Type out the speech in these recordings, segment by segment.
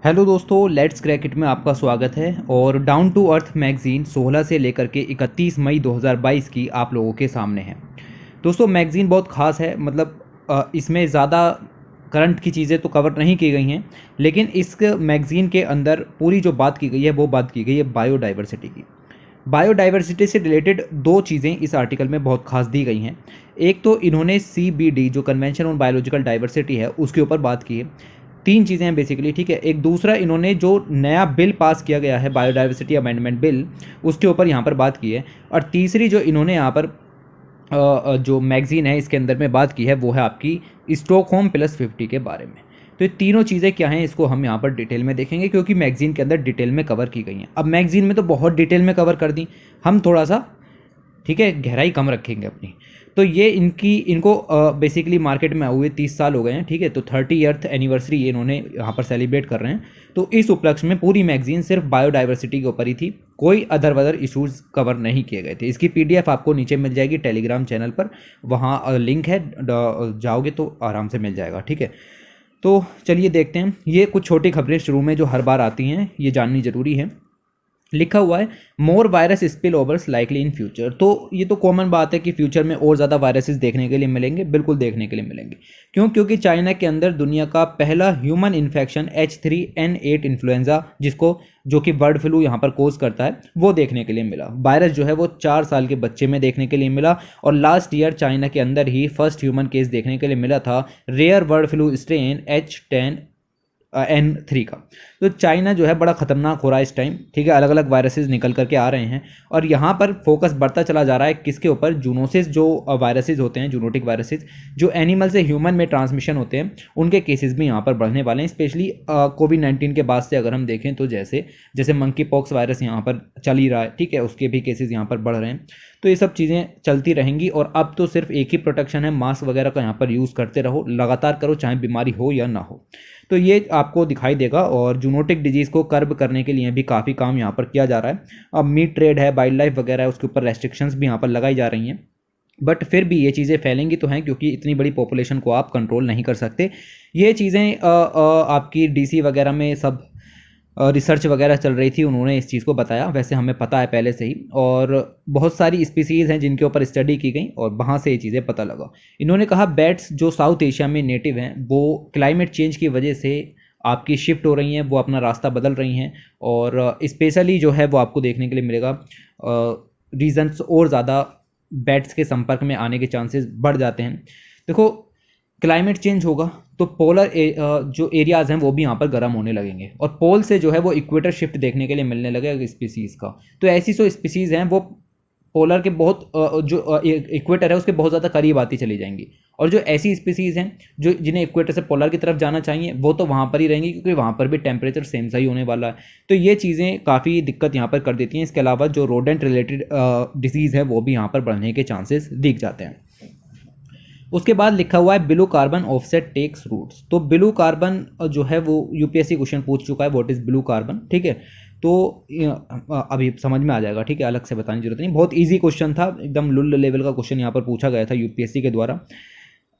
Hello दोस्तों, let's crack it में आपका स्वागत है। और डाउन टू अर्थ मैगज़ीन 16 से लेकर के 31 मई 2022 की आप लोगों के सामने है। दोस्तों, मैगज़ीन बहुत ख़ास है। मतलब इसमें ज़्यादा करंट की चीज़ें तो कवर नहीं की गई हैं, लेकिन इस मैगज़ीन के अंदर पूरी जो बात की गई है वो बात की गई है बायोडाइवर्सिटी की। बायोडाइवर्सिटी से रिलेटेड दो चीज़ें इस आर्टिकल में बहुत खास दी गई हैं। एक तो इन्होंने CBD जो कन्वेंशन ऑन बायोलॉजिकल डाइवर्सिटी है उसके ऊपर बात की है। तीन चीज़ें हैं बेसिकली, ठीक है। एक दूसरा, इन्होंने जो नया बिल पास किया गया है बायोडाइवर्सिटी अमेंडमेंट बिल, उसके ऊपर यहाँ पर बात की है। और तीसरी जो इन्होंने यहाँ पर जो मैगज़ीन है इसके अंदर में बात की है वो है आपकी स्टॉकहोम +50 के बारे में। तो ये तीनों चीज़ें क्या हैं इसको हम यहाँ पर डिटेल में देखेंगे, क्योंकि मैगज़ीन के अंदर डिटेल में कवर की गई हैं। अब मैगज़ीन में तो बहुत डिटेल में कवर कर दी, हम थोड़ा सा, ठीक है, गहराई कम रखेंगे अपनी। तो ये इनको बेसिकली मार्केट में हुए 30 साल हो गए हैं, ठीक है। तो 30th एनिवर्सरी ये इन्होंने यहाँ पर सेलिब्रेट कर रहे हैं। तो इस उपलक्ष्य में पूरी मैगजीन सिर्फ बायोडाइवर्सिटी के ऊपर ही थी, कोई अदर इशूज़ कवर नहीं किए गए थे। इसकी PDF आपको नीचे मिल जाएगी टेलीग्राम चैनल पर, वहाँ लिंक है, जाओगे तो आराम से मिल जाएगा, ठीक है। तो चलिए देखते हैं। ये कुछ छोटी खबरें शुरू में जो हर बार आती हैं, ये जाननी ज़रूरी है। लिखा हुआ है more virus spill overs likely in future. तो ये तो कॉमन बात है कि फ्यूचर में और ज़्यादा वायरसेस देखने के लिए मिलेंगे, बिल्कुल देखने के लिए मिलेंगे। क्यों? क्योंकि चाइना के अंदर दुनिया का पहला ह्यूमन इन्फेक्शन H3N8 इन्फ्लुएंजा, जो कि बर्ड फ्लू यहाँ पर कोज करता है, वो देखने के लिए मिला। वायरस जो है वो 4 साल के बच्चे में देखने के लिए मिला। और लास्ट ईयर चाइना के अंदर ही फर्स्ट ह्यूमन केस देखने के लिए मिला था rare bird flu strain H10N3 का। तो चाइना जो है बड़ा खतरनाक हो रहा है इस टाइम, ठीक है। अलग अलग वायरसेस निकल करके आ रहे हैं और यहाँ पर फोकस बढ़ता चला जा रहा है किसके ऊपर? जूनोसिस, जो वायरसेस होते हैं, जूनोटिक वायरसेस जो एनिमल से ह्यूमन में ट्रांसमिशन होते हैं, उनके केसेस भी यहाँ पर बढ़ने वाले हैं। स्पेशली कोविड-19 के बाद से अगर हम देखें तो जैसे जैसे मंकी पॉक्स वायरस यहाँ पर चल ही रहा है, ठीक है, उसके भी केसेस यहाँ पर बढ़ रहे हैं। तो ये सब चीज़ें चलती रहेंगी और अब तो सिर्फ एक ही प्रोटेक्शन है, मास्क वगैरह का यहाँ पर यूज़ करते रहो, लगातार करो, चाहे बीमारी हो या ना हो। तो ये आपको दिखाई देगा। और जूनोटिक डिजीज़ को कर्ब करने के लिए भी काफ़ी काम यहाँ पर किया जा रहा है। अब मीट ट्रेड है, वाइल्ड लाइफ वगैरह है, उसके ऊपर रेस्ट्रिक्शंस भी यहाँ पर लगाई जा रही हैं। बट फिर भी ये चीज़ें फैलेंगी तो हैं, क्योंकि इतनी बड़ी पॉपुलेशन को आप कंट्रोल नहीं कर सकते। ये चीज़ें आपकी DC वगैरह में सब रिसर्च वगैरह चल रही थी, उन्होंने इस चीज़ को बताया। वैसे हमें पता है पहले से ही, और बहुत सारी स्पीसीज़ हैं जिनके ऊपर स्टडी की गई और वहाँ से ये चीज़ें पता लगा। इन्होंने कहा बैट्स जो साउथ एशिया में नेटिव हैं वो क्लाइमेट चेंज की वजह से आपकी शिफ्ट हो रही हैं, वो अपना रास्ता बदल रही हैं। और स्पेशली जो है वो आपको देखने के लिए मिलेगा रीजन्स और ज़्यादा बैट्स के संपर्क में आने के चांसेस बढ़ जाते हैं। देखो, क्लाइमेट चेंज होगा तो पोलर जो एरियाज़ हैं वो भी यहाँ पर गर्म होने लगेंगे, और पोल से जो है वो इक्वेटर शिफ्ट देखने के लिए मिलने लगेगा स्पीसीज़ का। तो ऐसी जो स्पीसीज़ हैं वो पोलर के बहुत जो इक्वेटर है उसके बहुत ज़्यादा करीब आती चली जाएंगी। और जो ऐसी स्पीसीज़ हैं जो जिन्हें इक्वेटर से पोलर की तरफ जाना चाहिए वो तो वहाँ पर ही रहेंगी, क्योंकि वहाँ पर भी टेम्परेचर सेम सा ही होने वाला है। तो ये चीज़ें काफ़ी दिक्कत यहाँ पर कर देती हैं। इसके अलावा जो रोडेंट रिलेटेड डिजीज़ है वो भी यहाँ पर बढ़ने के चांसेस दिख जाते हैं। उसके बाद लिखा हुआ है blue carbon offset takes roots. तो ब्लू कार्बन जो है वो UPSC क्वेश्चन पूछ चुका है, व्हाट इज़ ब्लू कार्बन, ठीक है। तो अभी समझ में आ जाएगा, ठीक है, अलग से बताने की जरूरत नहीं। बहुत इजी क्वेश्चन था, एकदम लुल लेवल का क्वेश्चन यहाँ पर पूछा गया था UPSC के द्वारा।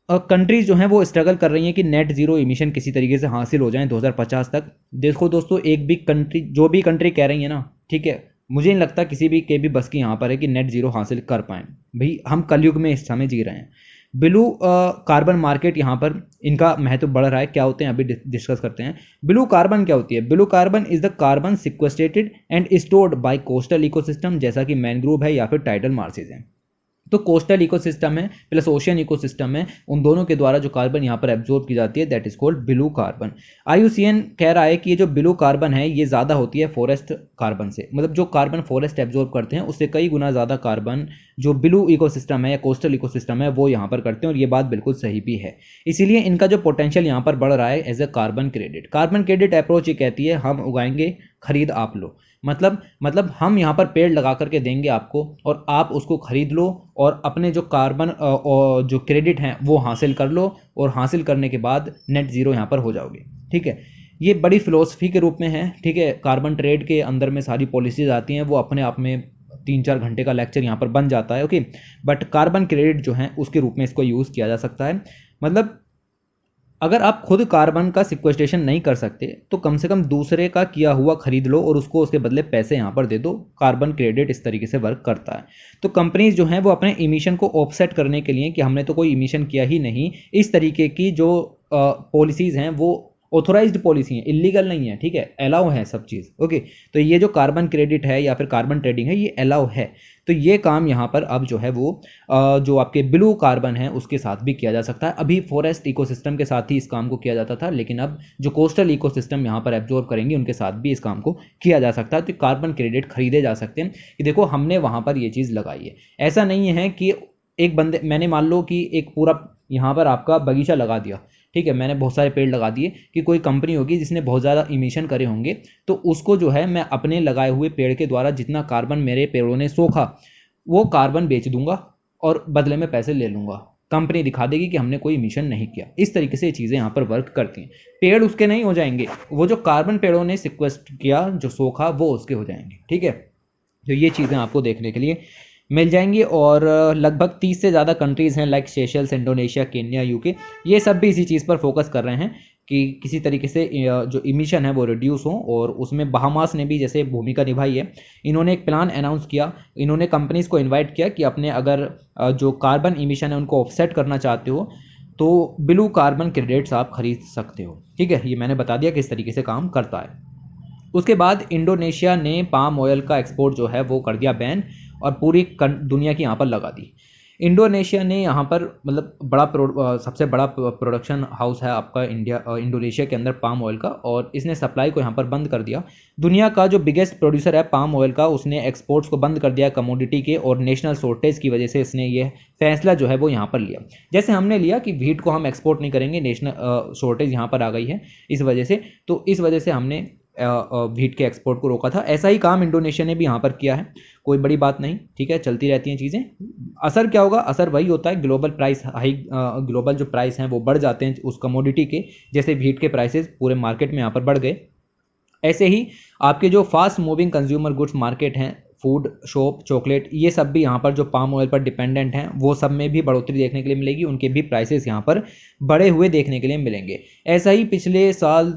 कंट्रीज जो हैं वो स्ट्रगल कर रही हैं कि नेट जीरो इमिशन किसी तरीके से हासिल हो जाए 2050 तक। देखो दोस्तों, एक भी कंट्री, जो भी कंट्री कह रही है ना, ठीक है, मुझे नहीं लगता किसी भी के भी बस की यहाँ पर है कि नेट जीरो हासिल कर पाएँ। भाई, हम कलयुग में इस समय जी रहे हैं। ब्लू कार्बन मार्केट यहाँ पर इनका महत्व बढ़ रहा है। क्या होते हैं अभी डिस्कस करते हैं। ब्लू कार्बन क्या होती है? Blue carbon is the carbon sequestered and stored by coastal ecosystem, जैसा कि मैनग्रोव है या फिर टाइडल मार्सेज हैं। तो कोस्टल इकोसिस्टम है प्लस ओशियन इकोसिस्टम है, उन दोनों के द्वारा जो कार्बन यहाँ पर एब्जॉर्ब की जाती है that is called blue carbon. IUCN कह रहा है कि ये जो ब्लू कार्बन है ये ज़्यादा होती है फॉरेस्ट कार्बन से। मतलब जो कार्बन फॉरेस्ट एब्जॉर्ब करते हैं उससे कई गुना ज़्यादा कार्बन जो ब्लू इकोसिस्टम है या कोस्टल इकोसिस्टम है वो यहाँ पर करते हैं, और ये बात बिल्कुल सही भी है। इसीलिए इनका जो पोटेंशियल यहाँ पर बढ़ रहा है as a carbon credit. Carbon credit approach ये कहती है हम उगाएंगे, खरीद आप लो। मतलब हम यहाँ पर पेड़ लगा करके देंगे आपको और आप उसको खरीद लो और अपने जो कार्बन जो क्रेडिट हैं वो हासिल कर लो, और हासिल करने के बाद नेट ज़ीरो यहाँ पर हो जाओगे, ठीक है। ये बड़ी फिलोसफी के रूप में है, ठीक है। कार्बन ट्रेड के अंदर में सारी पॉलिसीज आती हैं, वो अपने आप में 3-4 घंटे का लेक्चर यहाँ पर बन जाता है, ओके। बट कार्बन क्रेडिट जो है उसके रूप में इसको यूज़ किया जा सकता है। मतलब अगर आप खुद कार्बन का सिक्वेस्ट्रेशन नहीं कर सकते तो कम से कम दूसरे का किया हुआ खरीद लो और उसको उसके बदले पैसे यहाँ पर दे दो। कार्बन क्रेडिट इस तरीके से वर्क करता है। तो कंपनीज जो हैं वो अपने इमिशन को ऑफसेट करने के लिए कि हमने तो कोई इमिशन किया ही नहीं, इस तरीके की जो पॉलिसीज़ हैं वो ऑथोराइज्ड पॉलिसी हैं, इलीगल नहीं है, ठीक है, अलाउ है सब चीज़। ओके, तो ये जो कार्बन क्रेडिट है या फिर कार्बन ट्रेडिंग है ये अलाउ है। तो ये काम यहाँ पर अब जो है वो जो आपके ब्लू कार्बन है उसके साथ भी किया जा सकता है। अभी फॉरेस्ट इकोसिस्टम के साथ ही इस काम को किया जाता था, लेकिन अब जो कोस्टल इकोसिस्टम यहाँ पर एब्जॉर्ब करेंगे उनके साथ भी इस काम को किया जा सकता है। तो कार्बन क्रेडिट खरीदे जा सकते हैं कि देखो हमने वहाँ पर ये चीज़ लगाई है। ऐसा नहीं है कि एक बंदे, मैंने मान लो कि एक पूरा यहाँ पर आपका बगीचा लगा दिया, ठीक है, मैंने बहुत सारे पेड़ लगा दिए, कि कोई कंपनी होगी जिसने बहुत ज़्यादा इमिशन करे होंगे तो उसको जो है मैं अपने लगाए हुए पेड़ के द्वारा जितना कार्बन मेरे पेड़ों ने सोखा वो कार्बन बेच दूंगा और बदले में पैसे ले लूँगा। कंपनी दिखा देगी कि हमने कोई इमिशन नहीं किया। इस तरीके से ये चीज़ें यहाँ पर वर्क करती हैं। पेड़ उसके नहीं हो जाएंगे, वो जो कार्बन पेड़ों ने सिक्वेस्ट किया जो सोखा वो उसके हो जाएंगे, ठीक है। तो ये चीज़ें आपको देखने के लिए मिल जाएंगी और लगभग 30 से ज़्यादा कंट्रीज़ हैं like Seychelles, Indonesia, Kenya, UK, ये सब भी इसी चीज़ पर फोकस कर रहे हैं कि किसी तरीके से जो इमिशन है वो रिड्यूस हो। और उसमें बहामास ने भी जैसे भूमिका निभाई है। इन्होंने एक प्लान अनाउंस किया, इन्होंने कंपनीज़ को इन्वाइट किया कि अपने अगर जो कार्बन इमिशन है उनको ऑफसेट करना चाहते हो तो ब्लू कार्बन क्रेडिट्स आप खरीद सकते हो, ठीक है। ये मैंने बता दिया किस तरीके से काम करता है। उसके बाद इंडोनेशिया ने पाम ऑयल का एक्सपोर्ट जो है वो कर दिया बैन और पूरी दुनिया की यहाँ पर लगा दी। इंडोनेशिया ने यहाँ पर मतलब सबसे बड़ा प्रोडक्शन हाउस है आपका इंडोनेशिया के अंदर पाम ऑयल का, और इसने सप्लाई को यहाँ पर बंद कर दिया। दुनिया का जो बिगेस्ट प्रोड्यूसर है पाम ऑयल का उसने एक्सपोर्ट्स को बंद कर दिया कमोडिटी के, और नेशनल शॉर्टेज की वजह से इसने ये फैसला जो है वो यहाँ पर लिया। जैसे हमने लिया कि व्हीट को हम एक्सपोर्ट नहीं करेंगे, नेशनल शॉर्टेज यहाँ पर आ गई है इस वजह से, तो इस वजह से हमने व्हीट के एक्सपोर्ट को रोका था। ऐसा ही काम इंडोनेशिया ने भी यहाँ पर किया है, कोई बड़ी बात नहीं, ठीक है, चलती रहती हैं चीज़ें। असर क्या होगा? असर वही होता है ग्लोबल प्राइस ग्लोबल जो प्राइस हैं वो बढ़ जाते हैं उस कमोडिटी के, जैसे व्हीट के प्राइसेस पूरे मार्केट में यहाँ पर बढ़ गए। ऐसे ही आपके जो fast moving consumer goods market हैं, फूड, शॉप, चॉकलेट, ये सब भी यहाँ पर जो पाम ऑयल पर डिपेंडेंट हैं वो सब में भी बढ़ोतरी देखने के लिए मिलेगी, उनके भी प्राइसेस यहाँ पर बढ़े हुए देखने के लिए मिलेंगे। ऐसा ही पिछले साल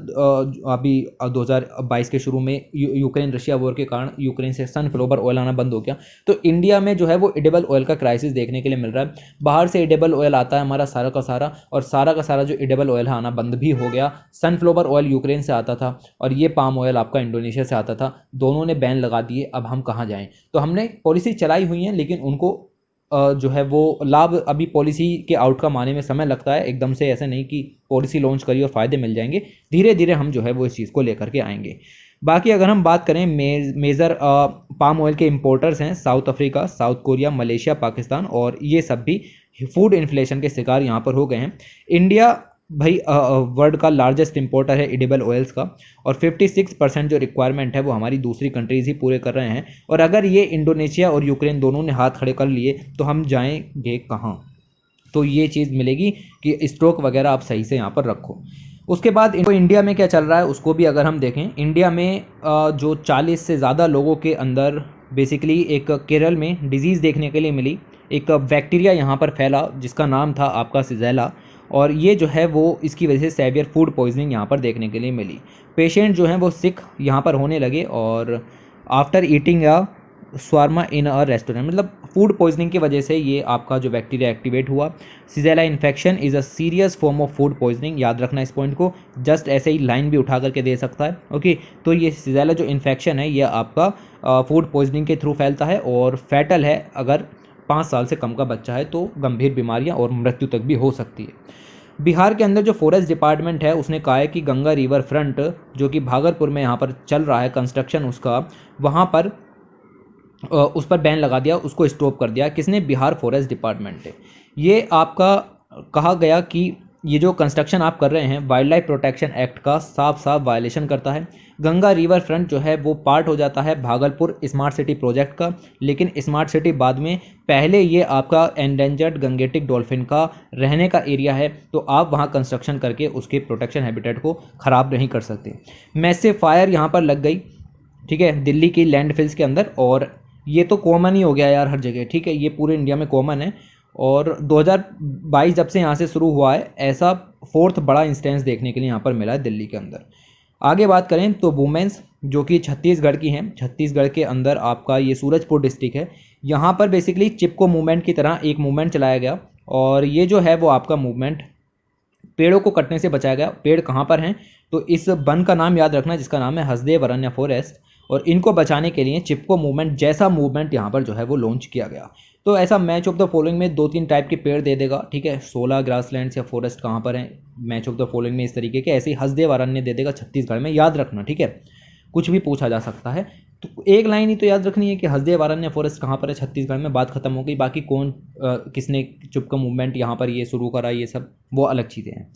अभी 2022 के शुरू में यूक्रेन रशिया वॉर के कारण यूक्रेन से सनफ्लावर ऑयल आना बंद हो गया, तो इंडिया में जो है वो एडिबल ऑयल का क्राइसिस देखने के लिए मिल रहा है। बाहर से एडिबल ऑयल आता है हमारा सारा का सारा, और सारा का सारा जो एडिबल ऑयल है आना बंद भी हो गया। सनफ्लावर ऑयल यूक्रेन से आता था और ये पाम ऑयल आपका इंडोनेशिया से आता था, दोनों ने बैन लगा दिए। अब हम कहाँ जाएं? तो हमने पॉलिसी चलाई हुई है, लेकिन उनको जो है वो लाभ, अभी पॉलिसी के आउटकम आने में समय लगता है, एकदम से ऐसे नहीं कि पॉलिसी लॉन्च करी और फ़ायदे मिल जाएंगे, धीरे धीरे हम जो है वो इस चीज़ को लेकर के आएंगे। बाकी अगर हम बात करें मेजर पाम ऑयल के इंपोर्टर्स हैं south Africa, south Korea, Malaysia, Pakistan, और ये सब भी फूड इन्फ्लेशन के शिकार यहाँ पर हो गए हैं। इंडिया भाई वर्ल्ड का लार्जेस्ट इंपोर्टर है एडिबल ऑयल्स का, और 56% जो रिक्वायरमेंट है वो हमारी दूसरी कंट्रीज़ ही पूरे कर रहे हैं। और अगर ये इंडोनेशिया और यूक्रेन दोनों ने हाथ खड़े कर लिए तो हम जाएंगे कहाँ? तो ये चीज़ मिलेगी कि स्टॉक वगैरह आप सही से यहाँ पर रखो। उसके बाद इंडिया में क्या चल रहा है उसको भी अगर हम देखें, इंडिया में जो 40 से ज़्यादा लोगों के अंदर बेसिकली एक केरल में डिजीज़ देखने के लिए मिली, एक बैक्टीरिया यहाँ पर फैला जिसका नाम था आपका सिजेला, और ये जो है वो इसकी वजह से सेवियर फूड पॉइजनिंग यहाँ पर देखने के लिए मिली। पेशेंट जो हैं वो सिक यहाँ पर होने लगे, और after eating a shawarma in a restaurant, मतलब फूड पॉइजनिंग की वजह से ये आपका जो बैक्टीरिया एक्टिवेट हुआ। Shigella infection is a serious form of food poisoning, याद रखना इस पॉइंट को, जस्ट ऐसे ही लाइन भी उठा करके दे सकता है। ओके, तो ये सिजेला जो इन्फेक्शन है ये आपका फूड पॉइजनिंग के थ्रू फैलता है और फैटल है। अगर 5 साल से कम का बच्चा है तो गंभीर बीमारियां और मृत्यु तक भी हो सकती है। बिहार के अंदर जो फॉरेस्ट डिपार्टमेंट है उसने कहा है कि गंगा रिवर फ्रंट जो कि भागलपुर में यहाँ पर चल रहा है कंस्ट्रक्शन उसका, वहाँ पर उस पर बैन लगा दिया, उसको स्टॉप कर दिया। किसने? बिहार फॉरेस्ट डिपार्टमेंट है। ये आपका कहा गया कि ये जो कंस्ट्रक्शन आप कर रहे हैं वाइल्ड लाइफ प्रोटेक्शन एक्ट का साफ साफ वायलेशन करता है। गंगा रिवर फ्रंट जो है वो पार्ट हो जाता है भागलपुर स्मार्ट सिटी प्रोजेक्ट का, लेकिन स्मार्ट सिटी बाद में, पहले ये आपका एंडेंजर्ड गंगेटिक डॉल्फिन का रहने का एरिया है, तो आप वहाँ कंस्ट्रक्शन करके उसके प्रोटेक्शन हैबिटेट को ख़राब नहीं कर सकते। मैसिव फायर यहाँ पर लग गई, ठीक है, दिल्ली की लैंडफिल्स के अंदर, और ये तो कॉमन ही हो गया यार हर जगह, ठीक है, ये पूरे इंडिया में कॉमन है। और 2022 जब से यहाँ से शुरू हुआ है, ऐसा फोर्थ बड़ा इंस्टेंस देखने के लिए यहाँ पर मिला है दिल्ली के अंदर। आगे बात करें तो वुमेंस जो कि छत्तीसगढ़ की हैं, छत्तीसगढ़ के अंदर आपका ये सूरजपुर डिस्ट्रिक्ट है, यहाँ पर बेसिकली चिपको मूवमेंट की तरह एक मूवमेंट चलाया गया, और ये जो है वो आपका मूवमेंट पेड़ों को कटने से बचाया गया। पेड़ कहाँ पर हैं, तो इस वन का नाम याद रखना जिसका नाम है हसदेव अरण्य फॉरेस्ट, और इनको बचाने के लिए चिपको मूवमेंट जैसा मूवमेंट यहाँ पर जो है वो लॉन्च किया गया। तो ऐसा मैच ऑफ द फॉलोइंग में 2-3 टाइप के पेड़ दे देगा, ठीक है, 16 ग्रासलैंड्स या फॉरेस्ट कहाँ पर हैं मैच ऑफ द फॉलोइंग में इस तरीके के, ऐसे ही हसदेव अरण्य दे देगा छत्तीसगढ़ में, याद रखना, ठीक है, कुछ भी पूछा जा सकता है। तो एक लाइन ही तो याद रखनी है कि हसदेव अरण्य फॉरेस्ट कहाँ पर है छत्तीसगढ़ में, बात खत्म हो गई। बाकी कौन किसने चिपको मूवमेंट यहाँ पर ये शुरू करा, ये सब वो अलग चीज़ें हैं।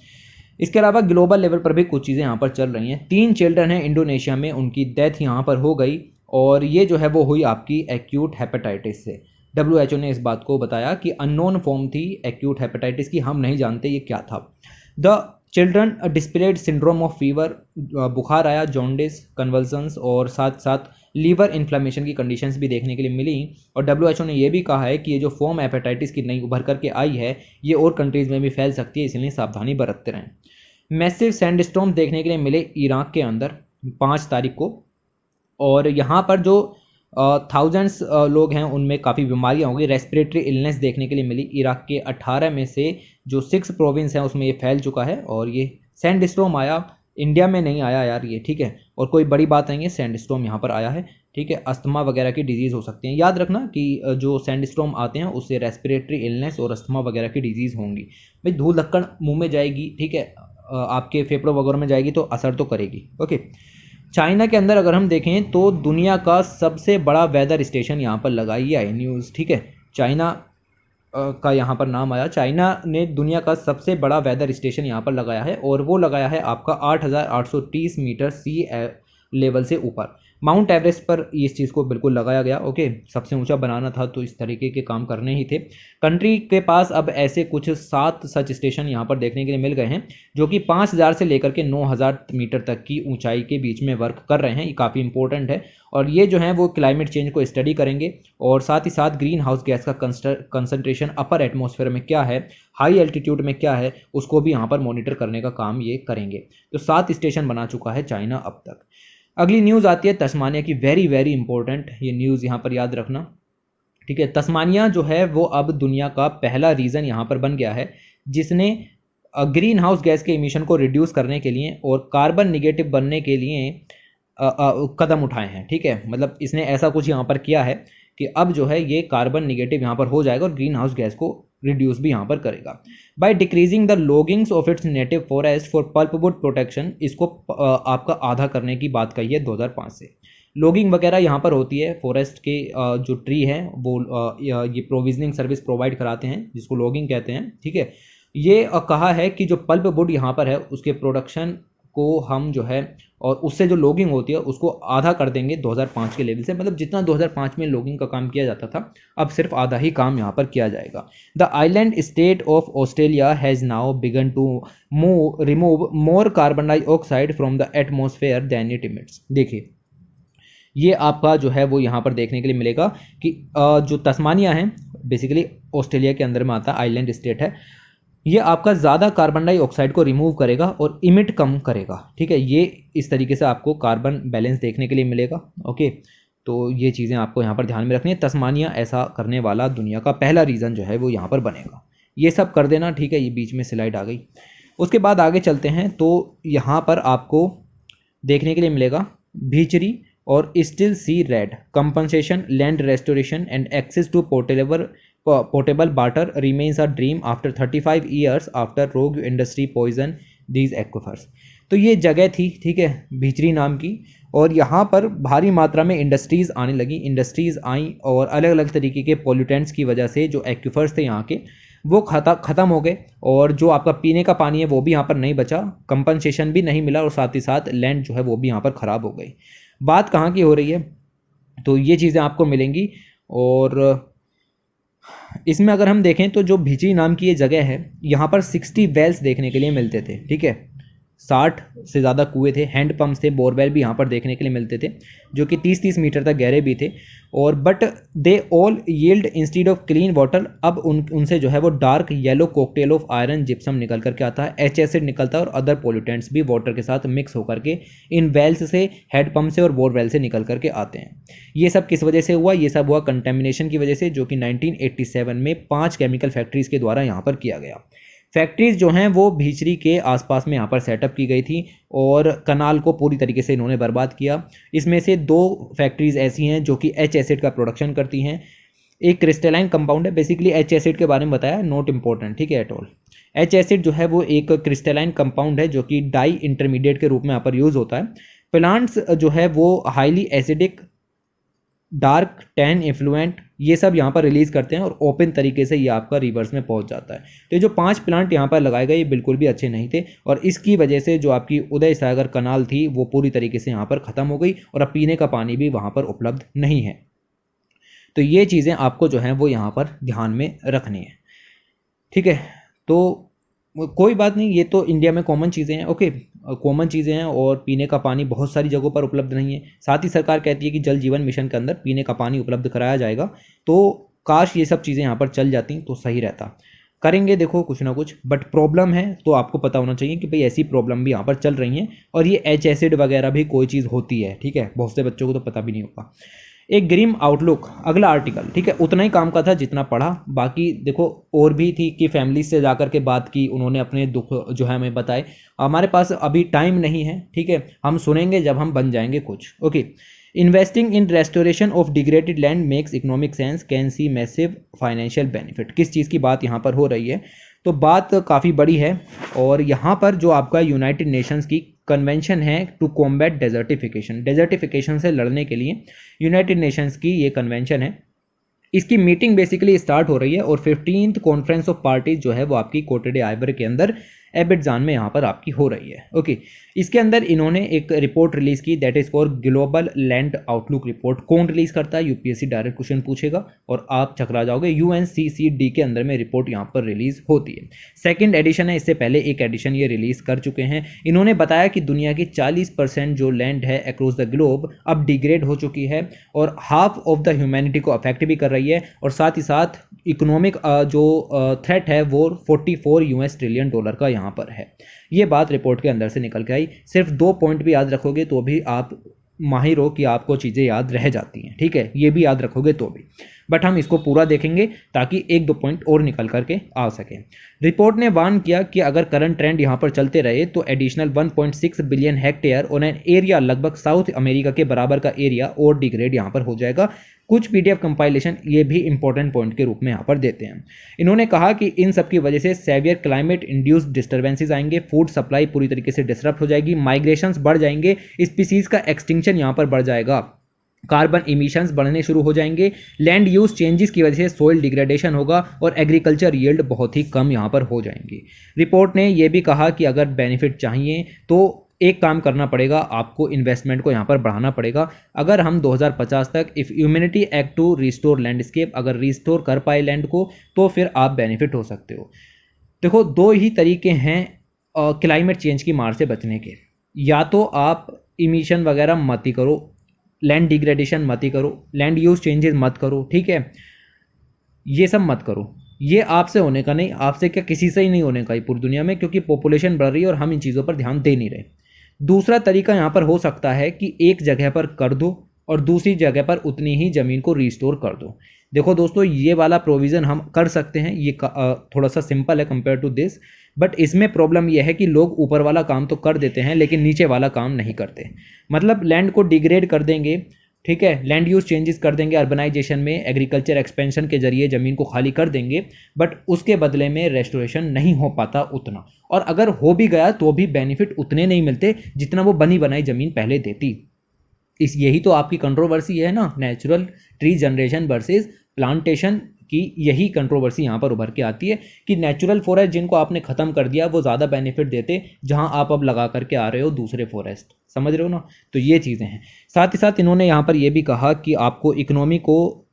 इसके अलावा ग्लोबल लेवल पर भी कुछ चीज़ें यहाँ पर चल रही हैं। 3 चिल्ड्रन हैं इंडोनेशिया में, उनकी डेथ यहाँ पर हो गई, और ये जो है वो हुई आपकी एक्यूट हेपेटाइटिस से। WHO ने इस बात को बताया कि अननोन फॉर्म थी एक्यूट हेपेटाइटिस की, हम नहीं जानते ये क्या था। The children displayed syndrome of fever, बुखार आया, जॉन्डिस, कन्वल्सन्स और साथ साथ लीवर इन्फ्लेमेशन की कंडीशंस भी देखने के लिए मिली। और WHO ने यह भी कहा है कि ये जो फॉर्म हेपेटाइटिस की नई उभर करके आई है ये और कंट्रीज़ में भी फैल सकती है, इसलिए सावधानी बरतते रहें। मैसिव सैंडस्टॉर्म देखने के लिए मिले इराक के अंदर 5 तारीख को, और यहाँ पर जो थाउजेंड्स लोग हैं उनमें काफ़ी बीमारियाँ हो गई, रेस्पिरेटरी इलनेस देखने के लिए मिली। इराक के 18 में से जो 6 प्रोविंस हैं उसमें ये फैल चुका है, और ये सैंडस्टॉर्म आया, इंडिया में नहीं आया यार ये, ठीक है, और कोई बड़ी बात नहीं है, सैंडस्टॉर्म यहाँ पर आया है, ठीक है। अस्थमा वगैरह की डिजीज़ हो सकती हैं, याद रखना कि जो सैंडस्टॉर्म आते हैं उससे रेस्पिरेटरी इलनेस और अस्थमा वगैरह की डिजीज़ होंगी। भाई धूल धक्कड़ मुँह में जाएगी, ठीक है, आपके फेफड़ों वगैरह में जाएगी तो असर तो करेगी, ओके। चाइना के अंदर अगर हम देखें तो दुनिया का सबसे बड़ा वेदर स्टेशन यहाँ पर लगाई है न्यूज़, ठीक है, चाइना का यहाँ पर नाम आया। चाइना ने दुनिया का सबसे बड़ा वेदर स्टेशन यहाँ पर लगाया है, और वो लगाया है आपका 8,830 मीटर सी लेवल से ऊपर। माउंट एवरेस्ट पर इस चीज़ को बिल्कुल लगाया गया, ओके, सबसे ऊंचा बनाना था तो इस तरीके के काम करने ही थे। कंट्री के पास अब ऐसे कुछ 7 सच स्टेशन यहाँ पर देखने के लिए मिल गए हैं, जो कि 5,000 से लेकर के 9,000 मीटर तक की ऊंचाई के बीच में वर्क कर रहे हैं। ये काफ़ी इंपॉर्टेंट है, और ये जो है वो क्लाइमेट चेंज को स्टडी करेंगे, और साथ ही साथ ग्रीन हाउस गैस का कंसनट्रेशन अपर एटमॉस्फेयर में क्या है, हाई एल्टीट्यूड में क्या है, उसको भी यहाँ पर मॉनिटर करने का काम ये करेंगे। तो 7 स्टेशन बना चुका है चाइना अब तक। अगली न्यूज़ आती है तस्मानिया की, वेरी वेरी इंपॉर्टेंट ये न्यूज़ यहाँ पर याद रखना, ठीक है। तस्मानिया जो है वो अब दुनिया का पहला रीजन यहाँ पर बन गया है जिसने ग्रीन हाउस गैस के इमिशन को रिड्यूस करने के लिए और कार्बन निगेटिव बनने के लिए कदम उठाए हैं, ठीक है। मतलब इसने ऐसा कुछ यहाँ पर किया है कि अब जो है ये कार्बन निगेटिव यहाँ पर हो जाएगा और ग्रीन हाउस गैस को रिड्यूस भी यहाँ पर करेगा। By decreasing the loggings of its native forest for pulpwood protection, इसको आपका आधा करने की बात कही है 2005 से। लॉगिंग वगैरह यहाँ पर होती है, फॉरेस्ट के जो ट्री हैं वो ये प्रोविजनिंग सर्विस प्रोवाइड कराते हैं जिसको लॉगिंग कहते हैं, ठीक है। ये कहा है कि जो पल्प वुड यहाँ पर है उसके प्रोडक्शन को हम जो है और उससे जो लॉगिंग होती है उसको आधा कर देंगे 2005 के लेवल से। मतलब जितना 2005 में लॉगिंग का काम किया जाता था अब सिर्फ आधा ही काम यहाँ पर किया जाएगा। The island state of Australia has now begun to remove more carbon dioxide from the atmosphere than it emits. देखिए ये आपका जो है वो यहाँ पर देखने के लिए मिलेगा कि जो तस्मानिया है बेसिकली ऑस्ट्रेलिया के अंदर में आता है, आइलैंड स्टेट है, ये आपका ज़्यादा कार्बन डाइऑक्साइड को रिमूव करेगा और इमिट कम करेगा, ठीक है। ये इस तरीके से आपको कार्बन बैलेंस देखने के लिए मिलेगा, ओके। तो ये चीज़ें आपको यहाँ पर ध्यान में रखनी है। तस्मानिया ऐसा करने वाला दुनिया का पहला रीज़न जो है वो यहाँ पर बनेगा, ये सब कर देना, ठीक है। ये बीच में स्लाइड आ गई। उसके बाद आगे चलते हैं तो यहाँ पर आपको देखने के लिए मिलेगा भीचरी और still see red compensation, land restoration and access to portable water remains a dream after 35 years after rogue industry poison these aquifers. तो ये जगह थी, ठीक है, भीचरी नाम की, और यहाँ पर भारी मात्रा में इंडस्ट्रीज़ आने लगी। इंडस्ट्रीज़ आई और अलग अलग तरीके के पोल्यूटेंट्स की वजह से जो एक्विफर्स थे यहाँ के वो ख़त्म हो गए, और जो आपका पीने का पानी है वो भी यहाँ पर नहीं बचा, कंपनसेशन भी नहीं मिला, और साथ ही साथ लैंड जो है वो भी यहाँ पर ख़राब हो गई। बात कहाँ की हो रही है, तो ये चीज़ें आपको मिलेंगी। और इसमें अगर हम देखें तो जो भीचरी नाम की ये जगह है यहाँ पर 60 वेल्स देखने के लिए मिलते थे, ठीक है। 60 से ज़्यादा कुएँ थे, हैंड पम्प्स थे, बोरवेल भी यहाँ पर देखने के लिए मिलते थे जो कि 30-30 मीटर तक गहरे भी थे। और but they all yield instead of clean water, अब उनसे जो है वो dark yellow cocktail of iron gypsum निकल करके आता है, एच एसिड निकलता है और अदर पोल्यूटेंट्स भी वाटर के साथ मिक्स होकर के इन वेल्स से, हेड पम्प से और बोरवेल से निकल करके आते हैं। ये सब किस वजह से हुआ? ये सब हुआ कंटेमिनेशन की वजह से, जो कि 1987 में 5 केमिकल फैक्ट्रीज़ के द्वारा यहाँ पर किया गया। फैक्ट्रीज़ जो हैं वो भीचरी के आसपास में यहाँ पर सेटअप की गई थी और कनाल को पूरी तरीके से इन्होंने बर्बाद किया। इसमें से 2 फैक्ट्रीज़ ऐसी हैं जो कि एच एसिड का प्रोडक्शन करती हैं। एक क्रिस्टलाइन कंपाउंड है, बेसिकली एच एसिड के बारे में बताया, नॉट इम्पोर्टेंट, ठीक है, एट ऑल। एच एसिड जो है वो एक क्रिस्टलाइन कंपाउंड है जो कि डाई इंटरमीडिएट के रूप में यहाँ पर यूज़ होता है। प्लांट्स जो है वो highly acidic, dark, tan effluent, ये सब यहाँ पर रिलीज़ करते हैं और ओपन तरीके से ये आपका रिवर्स में पहुँच जाता है। तो ये जो 5 प्लांट यहाँ पर लगाए गए ये बिल्कुल भी अच्छे नहीं थे और इसकी वजह से जो आपकी उदय सागर कनाल थी वो पूरी तरीके से यहाँ पर ख़त्म हो गई और अब पीने का पानी भी वहाँ पर उपलब्ध नहीं है। तो ये चीज़ें आपको जो हैं वो यहाँ पर ध्यान में रखनी है, ठीक है। तो कोई बात नहीं, ये तो इंडिया में कॉमन चीज़ें हैं, ओके, कॉमन चीज़ें हैं और पीने का पानी बहुत सारी जगहों पर उपलब्ध नहीं है। साथ ही सरकार कहती है कि जल जीवन मिशन के अंदर पीने का पानी उपलब्ध कराया जाएगा, तो काश ये सब चीज़ें यहाँ पर चल जाती तो सही रहता। करेंगे देखो कुछ ना कुछ, बट प्रॉब्लम है तो आपको पता होना चाहिए कि भाई ऐसी प्रॉब्लम भी यहाँ पर चल रही हैं और ये एच एसिड वगैरह भी कोई चीज़ होती है, ठीक है। बहुत से बच्चों को तो पता भी नहीं होगा। एक ग्रीम आउटलुक, अगला आर्टिकल, ठीक है, उतना ही काम का था जितना पढ़ा। बाकी देखो और भी थी कि फैमिली से जाकर के बात की, उन्होंने अपने दुख जो है हमें बताए। हमारे पास अभी टाइम नहीं है, ठीक है, हम सुनेंगे जब हम बन जाएंगे कुछ, okay. Investing in restoration of degraded land makes economic sense, can see massive financial benefit. किस चीज़ की बात यहाँ पर हो रही है? तो बात काफ़ी बड़ी है और यहाँ पर जो आपका यूनाइटेड नेशंस की कन्वेंशन है टू कॉम्बैट डेजर्टिफिकेशन, डेजर्टिफिकेशन से लड़ने के लिए यूनाइटेड नेशंस की ये कन्वेंशन है। इसकी मीटिंग बेसिकली स्टार्ट हो रही है और 15th कॉन्फ्रेंस ऑफ पार्टीज जो है वो आपकी कोटे डे आइवर के अंदर एबिडजान में यहाँ पर आपकी हो रही है, ओके। इसके अंदर इन्होंने एक रिपोर्ट रिलीज़ की, that is for global land outlook report. कौन रिलीज़ करता है? यूपीएससी डायरेक्ट क्वेश्चन पूछेगा और आप चकरा जाओगे। यूएनसीसीडी के अंदर में रिपोर्ट यहाँ पर रिलीज़ होती है। सेकेंड एडिशन है, इससे पहले एक एडिशन ये रिलीज़ कर चुके हैं। इन्होंने बताया कि दुनिया की 40% जो लैंड है अक्रॉस द ग्लोब अब डिग्रेड हो चुकी है और हाफ ऑफ द ह्यूमैनिटी को अफेक्ट भी कर रही है और साथ ही साथ इकोनॉमिक जो थ्रेट है वो 44 यूएस ट्रिलियन डॉलर का यहाँ पर है। ये बात रिपोर्ट के अंदर से निकल के आई। सिर्फ 2 पॉइंट भी याद रखोगे तो भी आप माहिर हो कि आपको चीज़ें याद रह जाती हैं, ठीक है, ये भी याद रखोगे तो भी, बट हम इसको पूरा देखेंगे ताकि 1-2 पॉइंट और निकल करके आ सके। रिपोर्ट ने वार्न किया कि अगर करंट ट्रेंड यहाँ पर चलते रहे तो additional 1.6 billion hectare on an area, लगभग साउथ अमेरिका के बराबर का एरिया और डिग्रेड यहाँ पर हो जाएगा। कुछ पीडीएफ कंपाइलेशन ये भी इंपॉर्टेंट पॉइंट के रूप में यहाँ पर देते हैं। इन्होंने कहा कि इन सब की वजह से सेवियर क्लाइमेट इंड्यूस्ड डिस्टर्बेंसेस आएंगे, फूड सप्लाई पूरी तरीके से डिसरप्ट हो जाएगी, माइग्रेशंस बढ़ जाएंगे, स्पीसीज का एक्सटिंक्शन यहाँ पर बढ़ जाएगा, कार्बन इमिशंस बढ़ने शुरू हो जाएंगे, लैंड यूज चेंजेस की वजह से सोइल डिग्रेडेशन होगा और एग्रीकल्चर यील्ड बहुत ही कम यहाँ पर हो जाएंगी। रिपोर्ट ने यह भी कहा कि अगर बेनिफिट चाहिए तो एक काम करना पड़ेगा, आपको इन्वेस्टमेंट को यहाँ पर बढ़ाना पड़ेगा। अगर हम 2050 तक if humanity act to restore landscape, अगर रिस्टोर कर पाए लैंड को तो फिर आप बेनिफिट हो सकते हो। देखो 2 ही तरीके हैं क्लाइमेट चेंज की मार से बचने के, या तो आप इमिशन वगैरह मत ही करो, लैंड डिग्रेडेशन मत ही करो, लैंड यूज चेंजेस मत करो, ठीक है, ये सब मत करो। ये आपसे होने का नहीं, आपसे क्या किसी से ही नहीं होने का ही पूरी दुनिया में, क्योंकि पॉपुलेशन बढ़ रही है और हम इन चीज़ों पर ध्यान दे नहीं रहे। दूसरा तरीका यहाँ पर हो सकता है कि एक जगह पर कर दो और दूसरी जगह पर उतनी ही ज़मीन को रिस्टोर कर दो। देखो दोस्तों, ये वाला प्रोविज़न हम कर सकते हैं, ये थोड़ा सा सिंपल है कंपेयर टू दिस, बट इसमें प्रॉब्लम यह है कि लोग ऊपर वाला काम तो कर देते हैं लेकिन नीचे वाला काम नहीं करते। मतलब लैंड को डिग्रेड कर देंगे, ठीक है, लैंड यूज चेंजेस कर देंगे, अर्बनाइजेशन में एग्रीकल्चर एक्सपेंशन के जरिए ज़मीन को खाली कर देंगे, बट उसके बदले में रेस्टोरेशन नहीं हो पाता उतना, और अगर हो भी गया तो भी बेनिफिट उतने नहीं मिलते जितना वो बनी बनाई ज़मीन पहले देती। यही तो आपकी कंट्रोवर्सी है ना, natural tree generation versus plantation कि यही कंट्रोवर्सी यहाँ पर उभर के आती है कि नेचुरल फॉरेस्ट जिनको आपने ख़त्म कर दिया वो ज़्यादा बेनिफिट देते जहाँ आप अब लगा करके आ रहे हो दूसरे फॉरेस्ट, समझ रहे हो ना। तो ये चीज़ें हैं। साथ ही साथ इन्होंने यहाँ पर ये भी कहा कि आपको इकोनॉमी को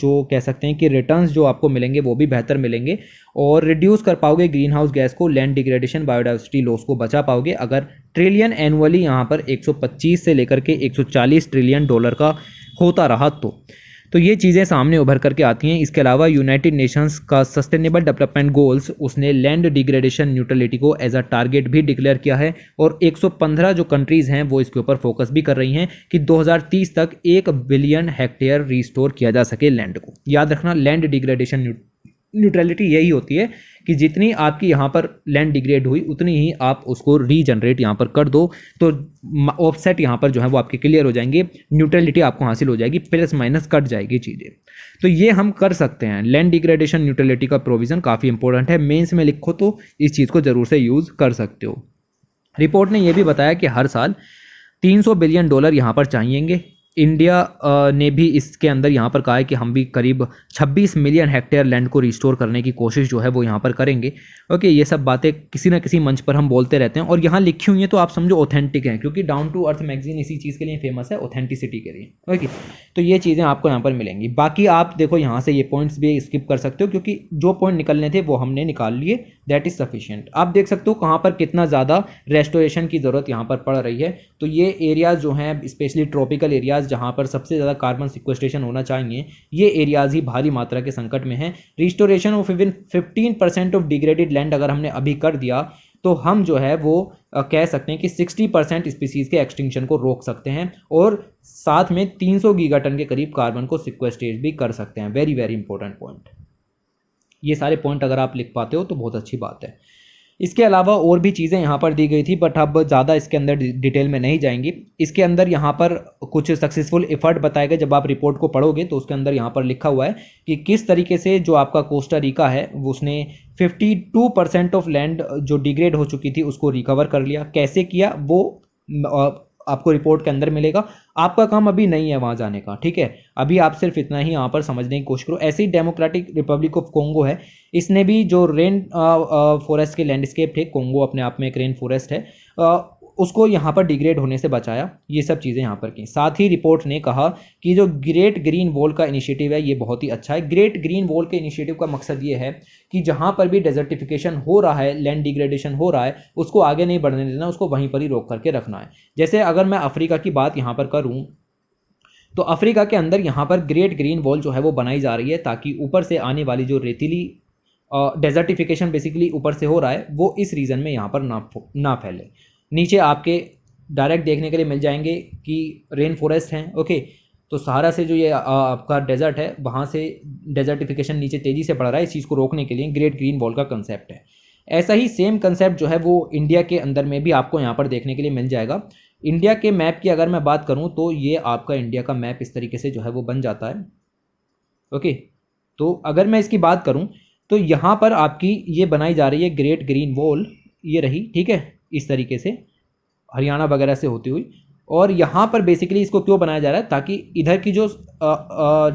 जो कह सकते हैं कि रिटर्न्स जो आपको मिलेंगे वो भी बेहतर मिलेंगे और रिड्यूस कर पाओगे ग्रीन हाउस गैस को, लैंड डिग्रेडेशन, बायोडाइवर्सिटी लॉस को बचा पाओगे अगर ट्रिलियन एनुअली यहाँ पर 125 से लेकर के 140 ट्रिलियन डॉलर का होता रहा तो ये चीज़ें सामने उभर करके आती हैं। इसके अलावा यूनाइटेड नेशंस का सस्टेनेबल डेवलपमेंट गोल्स उसने लैंड डिग्रेडेशन न्यूट्रलिटी को एज अ टारगेट भी डिक्लेयर किया है और 115 जो कंट्रीज़ हैं वो इसके ऊपर फोकस भी कर रही हैं कि 2030 तक 1 बिलियन हेक्टेयर रिस्टोर किया जा सके लैंड को। याद रखना, लैंड डिग्रेडेशन न्यूट्रलिटी यही होती है कि जितनी आपकी यहाँ पर लैंड डिग्रेड हुई उतनी ही आप उसको रीजनरेट यहाँ पर कर दो, तो ऑफसेट यहाँ पर जो है वो आपके क्लियर हो जाएंगे, न्यूट्रलिटी आपको हासिल हो जाएगी, प्लस माइनस कट जाएगी चीज़ें। तो ये हम कर सकते हैं। लैंड डिग्रेडेशन न्यूट्रलिटी का प्रोविज़न काफ़ी इंपॉर्टेंट है, मेंस में लिखो तो इस चीज़ को ज़रूर से यूज़ कर सकते हो। रिपोर्ट ने यह भी बताया कि हर साल 300 बिलियन डॉलर यहाँ पर चाहिएंगे। इंडिया ने भी इसके अंदर यहाँ पर कहा है कि हम भी करीब 26 मिलियन हेक्टेयर लैंड को रिस्टोर करने की कोशिश जो है वो यहाँ पर करेंगे। ओके, ये सब बातें किसी ना किसी मंच पर हम बोलते रहते हैं और यहाँ लिखी हुई हैं तो आप समझो ऑथेंटिक हैं, क्योंकि डाउन टू अर्थ मैगजीन इसी चीज़ के लिए फेमस है, ऑथेंटिसिटी के लिए। ओके, तो ये चीज़ें आपको यहाँ पर मिलेंगी। बाकी आप देखो यहाँ से ये पॉइंट्स भी स्किप कर सकते हो क्योंकि जो पॉइंट निकलने थे वो हमने निकाल लिए, दैट इज़ सफिशिएंट। आप देख सकते हो कहाँ पर कितना ज़्यादा रेस्टोरेशन की ज़रूरत यहाँ पर पड़ रही है। तो ये एरियाज़ जो हैं स्पेशली ट्रॉपिकल एरियाज़ जहाँ पर सबसे ज़्यादा कार्बन सिक्वेस्ट्रेशन होना चाहिए, ये एरियाज़ ही भारी मात्रा के संकट में हैं। Restoration of even 15% of degraded land अगर हमने अभी कर दिया तो हम जो है वो कह सकते हैं कि 60% स्पीसीज़ के एक्सटिंक्शन को रोक सकते हैं और साथ में 300 गीगाटन के करीब कार्बन को सिक्वेस्ट्रेट भी कर सकते हैं। Very very important point. ये सारे पॉइंट अगर आप लिख पाते हो तो बहुत अच्छी बात है। इसके अलावा और भी चीज़ें यहाँ पर दी गई थी बट अब ज़्यादा इसके अंदर डिटेल में नहीं जाएंगी। इसके अंदर यहाँ पर कुछ सक्सेसफुल एफर्ट बताए गए। जब आप रिपोर्ट को पढ़ोगे तो उसके अंदर यहाँ पर लिखा हुआ है कि किस तरीके से जो आपका कोस्टा रिका है उसने 52% ऑफ लैंड जो डिग्रेड हो चुकी थी उसको रिकवर कर लिया। कैसे किया वो आपको रिपोर्ट के अंदर मिलेगा। आपका काम अभी नहीं है वहाँ जाने का, ठीक है। अभी आप सिर्फ इतना ही यहाँ पर समझने की कोशिश करो। ऐसे ही डेमोक्रेटिक रिपब्लिक ऑफ कोंगो है, इसने भी जो रेन फॉरेस्ट के लैंडस्केप थे, कोंगो अपने आप में एक रेन फॉरेस्ट है, उसको यहाँ पर डिग्रेड होने से बचाया। ये सब चीज़ें यहाँ पर की। साथ ही रिपोर्ट ने कहा कि जो ग्रेट ग्रीन वॉल का इनिशिएटिव है ये बहुत ही अच्छा है। ग्रेट ग्रीन वॉल के इनिशिएटिव का मकसद ये है कि जहाँ पर भी डेजर्टिफिकेशन हो रहा है, लैंड डिग्रेडेशन हो रहा है, उसको आगे नहीं बढ़ने देना, उसको वहीं पर ही रोक करके रखना है। जैसे अगर मैं अफ्रीका की बात यहाँ पर करूँ तो अफ्रीका के अंदर यहाँ पर ग्रेट ग्रीन वॉल जो है वो बनाई जा रही है ताकि ऊपर से आने वाली जो रेतीली डेजर्टिफिकेशन बेसिकली ऊपर से हो रहा है वो इस रीजन में यहाँ पर ना फैले। नीचे आपके डायरेक्ट देखने के लिए मिल जाएंगे कि रेन फॉरेस्ट हैं। ओके, तो सहारा से जो ये आपका डेजर्ट है वहाँ से डेजर्टिफिकेशन नीचे तेज़ी से बढ़ रहा है। इस चीज़ को रोकने के लिए ग्रेट ग्रीन वॉल का कंसेप्ट है। ऐसा ही सेम कंसेप्ट जो है वो इंडिया के अंदर में भी आपको यहाँ पर देखने के लिए मिल जाएगा। इंडिया के मैप की अगर मैं बात करूँ तो ये आपका इंडिया का मैप इस तरीके से जो है वो बन जाता है। ओके, तो अगर मैं इसकी बात करूँ तो यहाँ पर आपकी ये बनाई जा रही है ग्रेट ग्रीन वॉल, ये रही, ठीक है, इस तरीके से हरियाणा वगैरह से होती हुई। और यहाँ पर बेसिकली इसको क्यों बनाया जा रहा है ताकि इधर की जो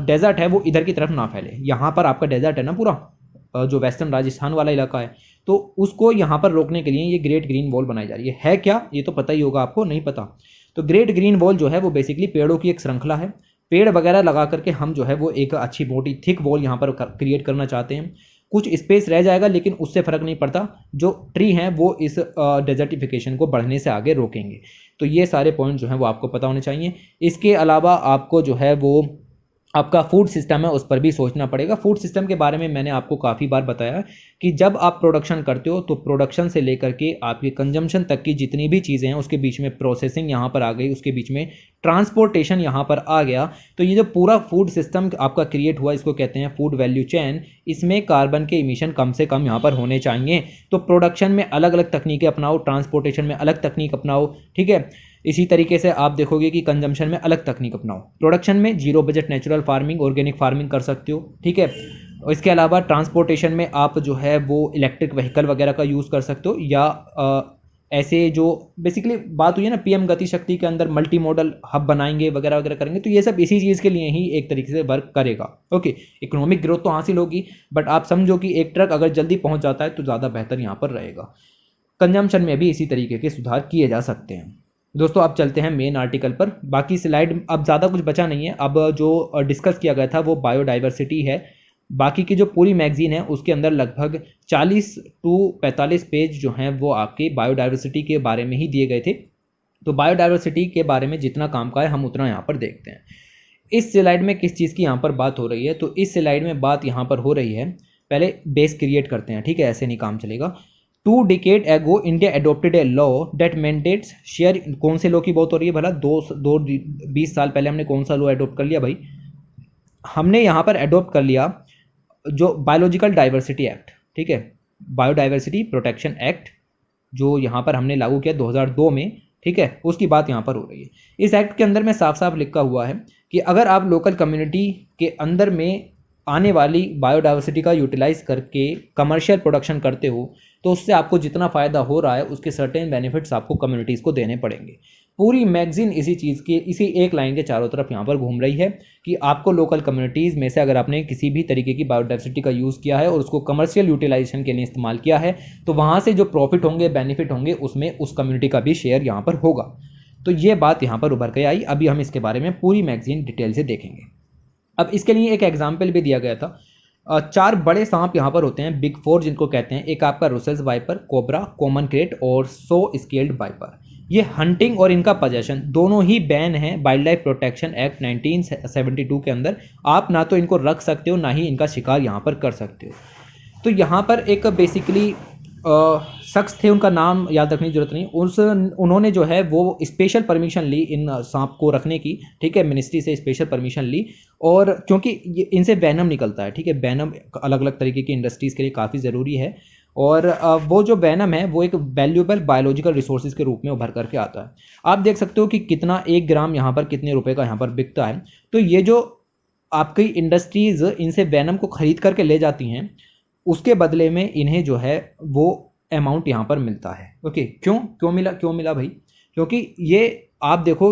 डेजर्ट है वो इधर की तरफ ना फैले। यहाँ पर आपका डेजर्ट है ना पूरा, जो वेस्टर्न राजस्थान वाला इलाका है, तो उसको यहाँ पर रोकने के लिए ये ग्रेट ग्रीन वॉल बनाई जा रही है क्या ये तो पता ही होगा आपको, नहीं पता तो ग्रेट ग्रीन वॉल जो है वो बेसिकली पेड़ों की एक श्रृंखला है। पेड़ वगैरह लगा करके हम जो है वो एक अच्छी मोटी थिक वॉल यहाँ पर क्रिएट करना चाहते हैं। कुछ स्पेस रह जाएगा लेकिन उससे फ़र्क नहीं पड़ता, जो ट्री हैं वो इस डेजर्टिफिकेशन को बढ़ने से आगे रोकेंगे। तो ये सारे पॉइंट जो हैं वो आपको पता होने चाहिए। इसके अलावा आपको जो है वो आपका फूड सिस्टम है उस पर भी सोचना पड़ेगा। फूड सिस्टम के बारे में मैंने आपको काफ़ी बार बताया कि जब आप प्रोडक्शन करते हो तो प्रोडक्शन से लेकर के आपकी कंजम्पशन तक की जितनी भी चीज़ें हैं उसके बीच में प्रोसेसिंग यहाँ पर आ गई, उसके बीच में ट्रांसपोर्टेशन यहाँ पर आ गया। तो ये जो पूरा फूड सिस्टम आपका क्रिएट हुआ इसको कहते हैं फूड वैल्यू चेन। इसमें कार्बन के इमिशन कम से कम यहाँ पर होने चाहिए। तो प्रोडक्शन में अलग अलग तकनीकें अपनाओ, ट्रांसपोर्टेशन में अलग तकनीक अपनाओ, ठीक है। इसी तरीके से आप देखोगे कि कंजम्पशन में अलग तकनीक अपनाओ। प्रोडक्शन में zero budget natural farming, organic farming कर सकते हो, ठीक है। और इसके अलावा ट्रांसपोर्टेशन में आप जो है वो इलेक्ट्रिक व्हीकल वगैरह का यूज़ कर सकते हो या ऐसे जो बेसिकली बात हुई है ना पीएम गति शक्ति के अंदर मल्टी मॉडल हब बनाएंगे वगैरह वगैरह करेंगे, तो ये सब इसी चीज़ के लिए ही एक तरीके से वर्क करेगा। ओके, इकोनॉमिक ग्रोथ तो हासिल होगी, बट आप समझो कि एक ट्रक अगर जल्दी पहुंच जाता है तो ज़्यादा बेहतर यहाँ पर रहेगा। कंजम्पशन में भी इसी तरीके के सुधार किए जा सकते हैं। दोस्तों अब चलते हैं मेन आर्टिकल पर। बाकी स्लाइड अब ज़्यादा कुछ बचा नहीं है, अब जो डिस्कस किया गया था वो बायोडाइवर्सिटी है। बाकी की जो पूरी मैगजीन है उसके अंदर लगभग 40 टू 45 पेज जो हैं वो आपके बायोडाइवर्सिटी के बारे में ही दिए गए थे। तो बायोडाइवर्सिटी के बारे में जितना काम का है हम उतना यहाँ पर देखते हैं। इस स्लाइड में किस चीज़ की यहाँ पर बात हो रही है, तो इस स्लाइड में बात यहाँ पर हो रही है, पहले बेस क्रिएट करते हैं, ठीक है, ऐसे नहीं काम चलेगा। 2 decade ago India adopted a law date mandates share, कौन से लॉ की बात हो रही है भला, 20 साल पहले हमने कौन सा लॉ एडोप्ट कर लिया भाई, हमने यहाँ पर एडोप्ट कर लिया जो बायोलॉजिकल डाइवर्सिटी एक्ट, ठीक है, बायोडाइवर्सिटी प्रोटेक्शन एक्ट जो यहाँ पर हमने लागू किया 2002 में, ठीक है, उसकी बात यहाँ पर हो रही है। इस एक्ट के अंदर में साफ साफ लिखा हुआ है कि अगर आप लोकल कम्युनिटी के अंदर में आने वाली बायोडाइवर्सिटी का यूटिलाइज करके कमर्शियल प्रोडक्शन करते हो तो उससे आपको जितना फ़ायदा हो रहा है उसके सर्टेन बेनिफिट्स आपको कम्युनिटीज़ को देने पड़ेंगे। पूरी मैगजीन इसी चीज़ की, इसी एक लाइन के चारों तरफ यहाँ पर घूम रही है कि आपको लोकल कम्युनिटीज़ में से अगर आपने किसी भी तरीके की बायोडाइवर्सिटी का यूज़ किया है और उसको कमर्शियल यूटिलाइजेशन के लिए इस्तेमाल किया है तो वहाँ से जो प्रॉफिट होंगे, बेनिफिट होंगे, उसमें उस कम्युनिटी का भी शेयर यहाँ पर होगा। तो ये बात यहाँ पर उभर के आई। अभी हम इसके बारे में पूरी मैगजीन डिटेल से देखेंगे। अब इसके लिए एक एग्जाम्पल भी दिया गया था। 4 बड़े सांप यहाँ पर होते हैं, बिग 4 जिनको कहते हैं। एक आपका रुसेल्स वाइपर, कोबरा, कॉमन क्रेट और सो स्केल्ड वाइपर। ये हंटिंग और इनका पोजेशन दोनों ही बैन है वाइल्ड लाइफ प्रोटेक्शन एक्ट 1972 के अंदर। आप ना तो इनको रख सकते हो ना ही इनका शिकार यहाँ पर कर सकते हो। तो यहाँ पर एक बेसिकली शख्स थे, उनका नाम याद रखने की जरूरत नहीं, उन्होंने जो है वो स्पेशल परमिशन ली इन सांप को रखने की, ठीक है, मिनिस्ट्री से स्पेशल परमिशन ली। और क्योंकि इनसे वैनम निकलता है, ठीक है, वैनम अलग अलग तरीके की इंडस्ट्रीज़ के लिए काफ़ी ज़रूरी है। और वो जो वैनम है वो एक वैल्यूएबल बायोलॉजिकल रिसोर्सेज के रूप में उभर करके आता है। आप देख सकते हो कि कितना 1 ग्राम यहाँ पर कितने रुपए का यहाँ पर बिकता है। तो ये जो आपकी इंडस्ट्रीज़ इनसे वैनम को ख़रीद करके ले जाती हैं उसके बदले में इन्हें जो है वो अमाउंट यहाँ पर मिलता है। ओके, क्यों मिला भाई, क्योंकि ये आप देखो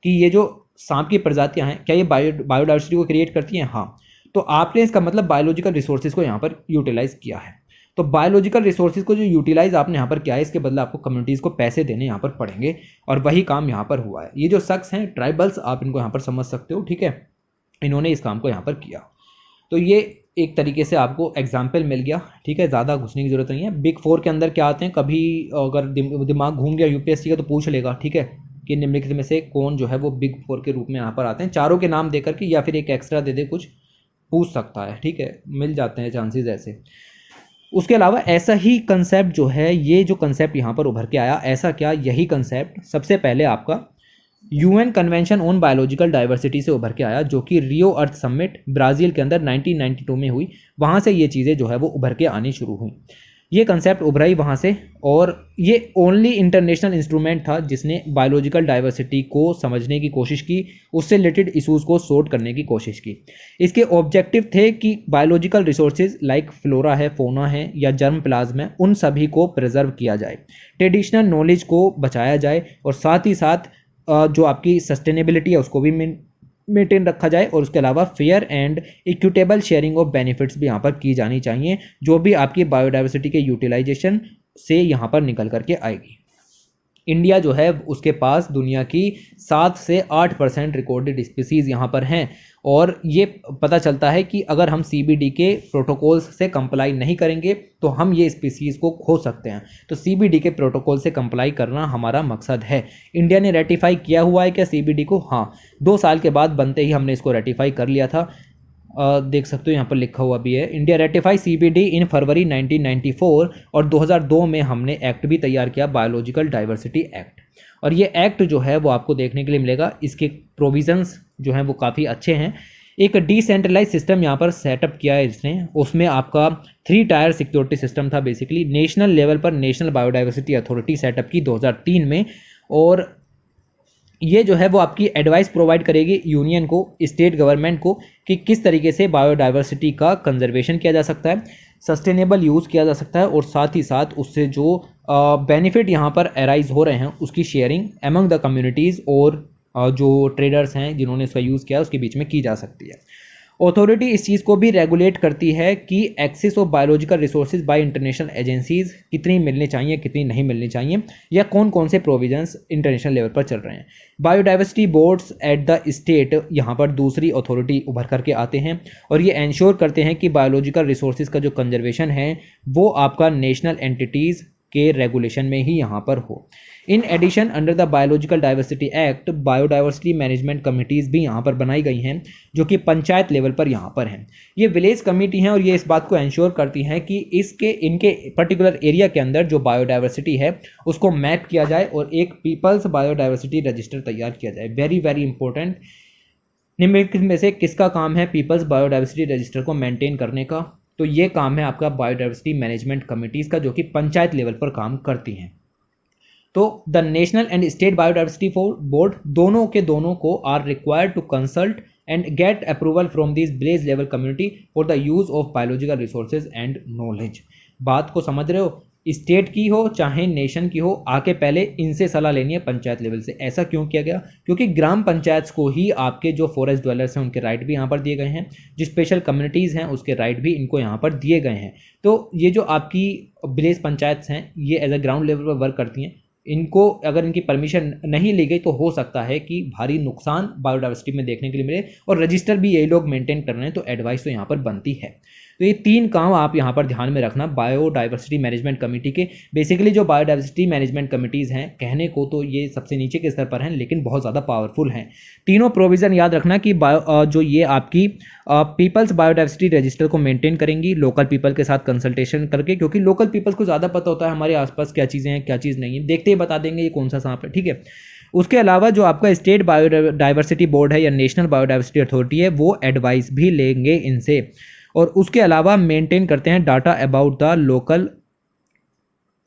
कि ये जो सांप की प्रजातियाँ हैं क्या ये बायोडाइवर्सिटी को क्रिएट करती हैं, हाँ। तो आपने इसका मतलब बायोलॉजिकल रिसोर्सेज को यहाँ पर यूटिलाइज किया है। तो बायोलॉजिकल रिसोर्सेज को जो यूटिलाइज आपने यहाँ पर किया है इसके बदले आपको कम्युनिटीज़ को पैसे देने यहाँ पर पड़ेंगे, और वही काम यहाँ पर हुआ है। ये जो शख्स हैं ट्राइबल्स, आप इनको यहाँ पर समझ सकते हो, ठीक है, इन्होंने इस काम को यहाँ पर किया। तो ये एक तरीके से आपको एग्जाम्पल मिल गया, ठीक है, ज़्यादा घुसने की ज़रूरत नहीं है। बिग 4 के अंदर क्या आते हैं, कभी अगर दिमाग घूम गया यूपीएससी का तो पूछ लेगा, ठीक है, कि निम्नलिखित में से कौन जो है वो बिग 4 के रूप में यहाँ पर आते हैं। चारों के नाम दे करके या फिर एक एक्स्ट्रा दे दे, कुछ पूछ सकता है, ठीक है, मिल जाते हैं चांसेस ऐसे। उसके अलावा ऐसा ही कंसेप्ट जो है, ये जो कंसेप्ट यहाँ पर उभर के आया, ऐसा क्या, यही कंसेप्ट सबसे पहले आपका UN convention on biological diversity से उभर के आया, जो कि रियो अर्थ समिट ब्राज़ील के अंदर 1992 में हुई। वहाँ से ये चीज़ें जो है वो उभर के आनी शुरू हुई। ये कंसेप्ट उभरा ही वहाँ से, और ये ओनली इंटरनेशनल इंस्ट्रूमेंट था जिसने बायोलॉजिकल डाइवर्सिटी को समझने की कोशिश की, उससे रिलेटेड इशूज़ को सॉर्ट करने की कोशिश की। इसके ऑब्जेक्टिव थे कि बायोलॉजिकल रिसोर्सेज लाइक फ्लोरा है, फोना है या जर्म प्लाज्म है, उन सभी को प्रिजर्व किया जाए, ट्रेडिशनल नॉलेज को बचाया जाए, और साथ ही साथ जो आपकी सस्टेनेबिलिटी है उसको भी मेंटेन रखा जाए, और उसके अलावा fair and equitable sharing of benefits भी यहाँ पर की जानी चाहिए, जो भी आपकी बायोडाइवर्सिटी के यूटिलाइजेशन से यहाँ पर निकल करके आएगी। इंडिया जो है उसके पास दुनिया की 7 से 8% रिकॉर्डेड स्पीसीज़ यहाँ पर हैं, और ये पता चलता है कि अगर हम CBD के प्रोटोकॉल्स से कंप्लाई नहीं करेंगे तो हम ये स्पीसीज़ को खो सकते हैं। तो CBD के प्रोटोकॉल से कंप्लाई करना हमारा मकसद है। इंडिया ने रेटिफाई किया हुआ है क्या CBD को? हाँ, 2 साल के बाद बनते ही हमने इसको रेटिफाई कर लिया था। देख सकते हो यहाँ पर लिखा हुआ भी है, इंडिया रेटिफाई CBD इन फरवरी 1994, और 2002 में हमने एक्ट भी तैयार किया, बायोलॉजिकल डाइवर्सिटी एक्ट। और ये एक्ट जो है वो आपको देखने के लिए मिलेगा, इसके प्रोविजंस जो हैं वो काफ़ी अच्छे हैं। एक डिसेंट्रलाइज सिस्टम यहाँ पर सेटअप किया है इसने, उसमें आपका 3 टायर सिक्योरिटी सिस्टम था बेसिकली। नेशनल लेवल पर नेशनल बायोडाइवर्सिटी अथॉरिटी सेटअप की 2003 में, और ये जो है वो आपकी एडवाइस प्रोवाइड करेगी यूनियन को, स्टेट गवर्नमेंट को, कि किस तरीके से बायोडाइवर्सिटी का कंजर्वेशन किया जा सकता है। सस्टेनेबल यूज़ किया जा सकता है और साथ ही साथ उससे जो बेनिफिट यहाँ पर अराइज हो रहे हैं उसकी शेयरिंग एमंग द कम्युनिटीज़ और जो ट्रेडर्स हैं जिन्होंने इसका यूज़ किया उसके बीच में की जा सकती है। अथॉरिटी इस चीज़ को भी रेगुलेट करती है कि access of biological resources by international agencies कितनी मिलनी चाहिए कितनी नहीं मिलनी चाहिए या कौन कौन से प्रोविजंस इंटरनेशनल लेवल पर चल रहे हैं। Biodiversity boards at the state यहाँ पर दूसरी अथॉरिटी उभर करके आते हैं और ये इंश्योर करते हैं कि बायोलॉजिकल रिसोर्सेज का जो कंजर्वेशन है वो आपका नेशनल एंटिटीज़ के रेगुलेशन में ही यहाँ पर हो। In addition under the biological diversity act biodiversity management committees भी यहाँ पर बनाई गई हैं जो कि पंचायत लेवल पर यहाँ पर हैं। ये विलेज कमेटी हैं और ये इस बात को इंश्योर करती हैं कि इनके पर्टिकुलर एरिया के अंदर जो बायोडाइवर्सिटी है उसको मैप किया जाए और एक पीपल्स बायोडाइवर्सिटी रजिस्टर तैयार किया जाए। Very very important. निम्नलिखित में से किसका काम है पीपल्स बायोडाइवर्सिटी रजिस्टर को मेंटेन करने का? तो ये काम है आपका बायोडाइवर्सिटी मैनेजमेंट कमिटीज़ का जो कि पंचायत लेवल पर काम करती हैं। तो the national and state biodiversity board दोनों के दोनों को are required to consult and get approval from this village level community for the use of biological resources and knowledge. बात को समझ रहे हो? स्टेट की हो चाहे नेशन की हो आके पहले इनसे सलाह लेनी है पंचायत लेवल से। ऐसा क्यों किया गया? क्योंकि ग्राम पंचायत को ही आपके जो फॉरेस्ट ड्वेलर्स हैं उनके राइट भी यहाँ पर दिए गए हैं, जो स्पेशल कम्युनिटीज़ हैं उसके राइट भी इनको यहाँ पर दिए गए हैं। तो ये जो आपकी विलेज पंचायत हैं ये एज अ ग्राउंड लेवल पर वर्क करती हैं। इनको अगर इनकी परमिशन नहीं ली गई तो हो सकता है कि भारी नुकसान बायोडाइवर्सिटी में देखने के लिए मिले और रजिस्टर भी यही लोग मेंटेन कर रहे हैं, तो एडवाइस तो यहाँ पर बनती है। तो ये 3 काम आप यहाँ पर ध्यान में रखना बायोडाइवर्सिटी मैनेजमेंट कमेटी के। बेसिकली जो बायोडाइवर्सिटी मैनेजमेंट कमिटीज़ हैं कहने को तो ये सबसे नीचे के स्तर पर हैं लेकिन बहुत ज़्यादा पावरफुल हैं। तीनों प्रोविज़न याद रखना कि जो ये आपकी पीपल्स बायोडाइवर्सिटी रजिस्टर को मेंटेन करेंगी लोकल पीपल के साथ कंसल्टेशन करके, क्योंकि लोकल पीपल्स को ज़्यादा पता होता है हमारे आसपास क्या चीज़ें हैं क्या चीज़ नहीं है, देखते ही बता देंगे ये कौन सा सांप है, ठीक है। उसके अलावा जो आपका स्टेट बायोडाइवर्सिटी बोर्ड है या नेशनल बायोडाइवर्सिटी अथॉरिटी है वो एडवाइस भी लेंगे इनसे, और उसके अलावा मेंटेन करते हैं data about the local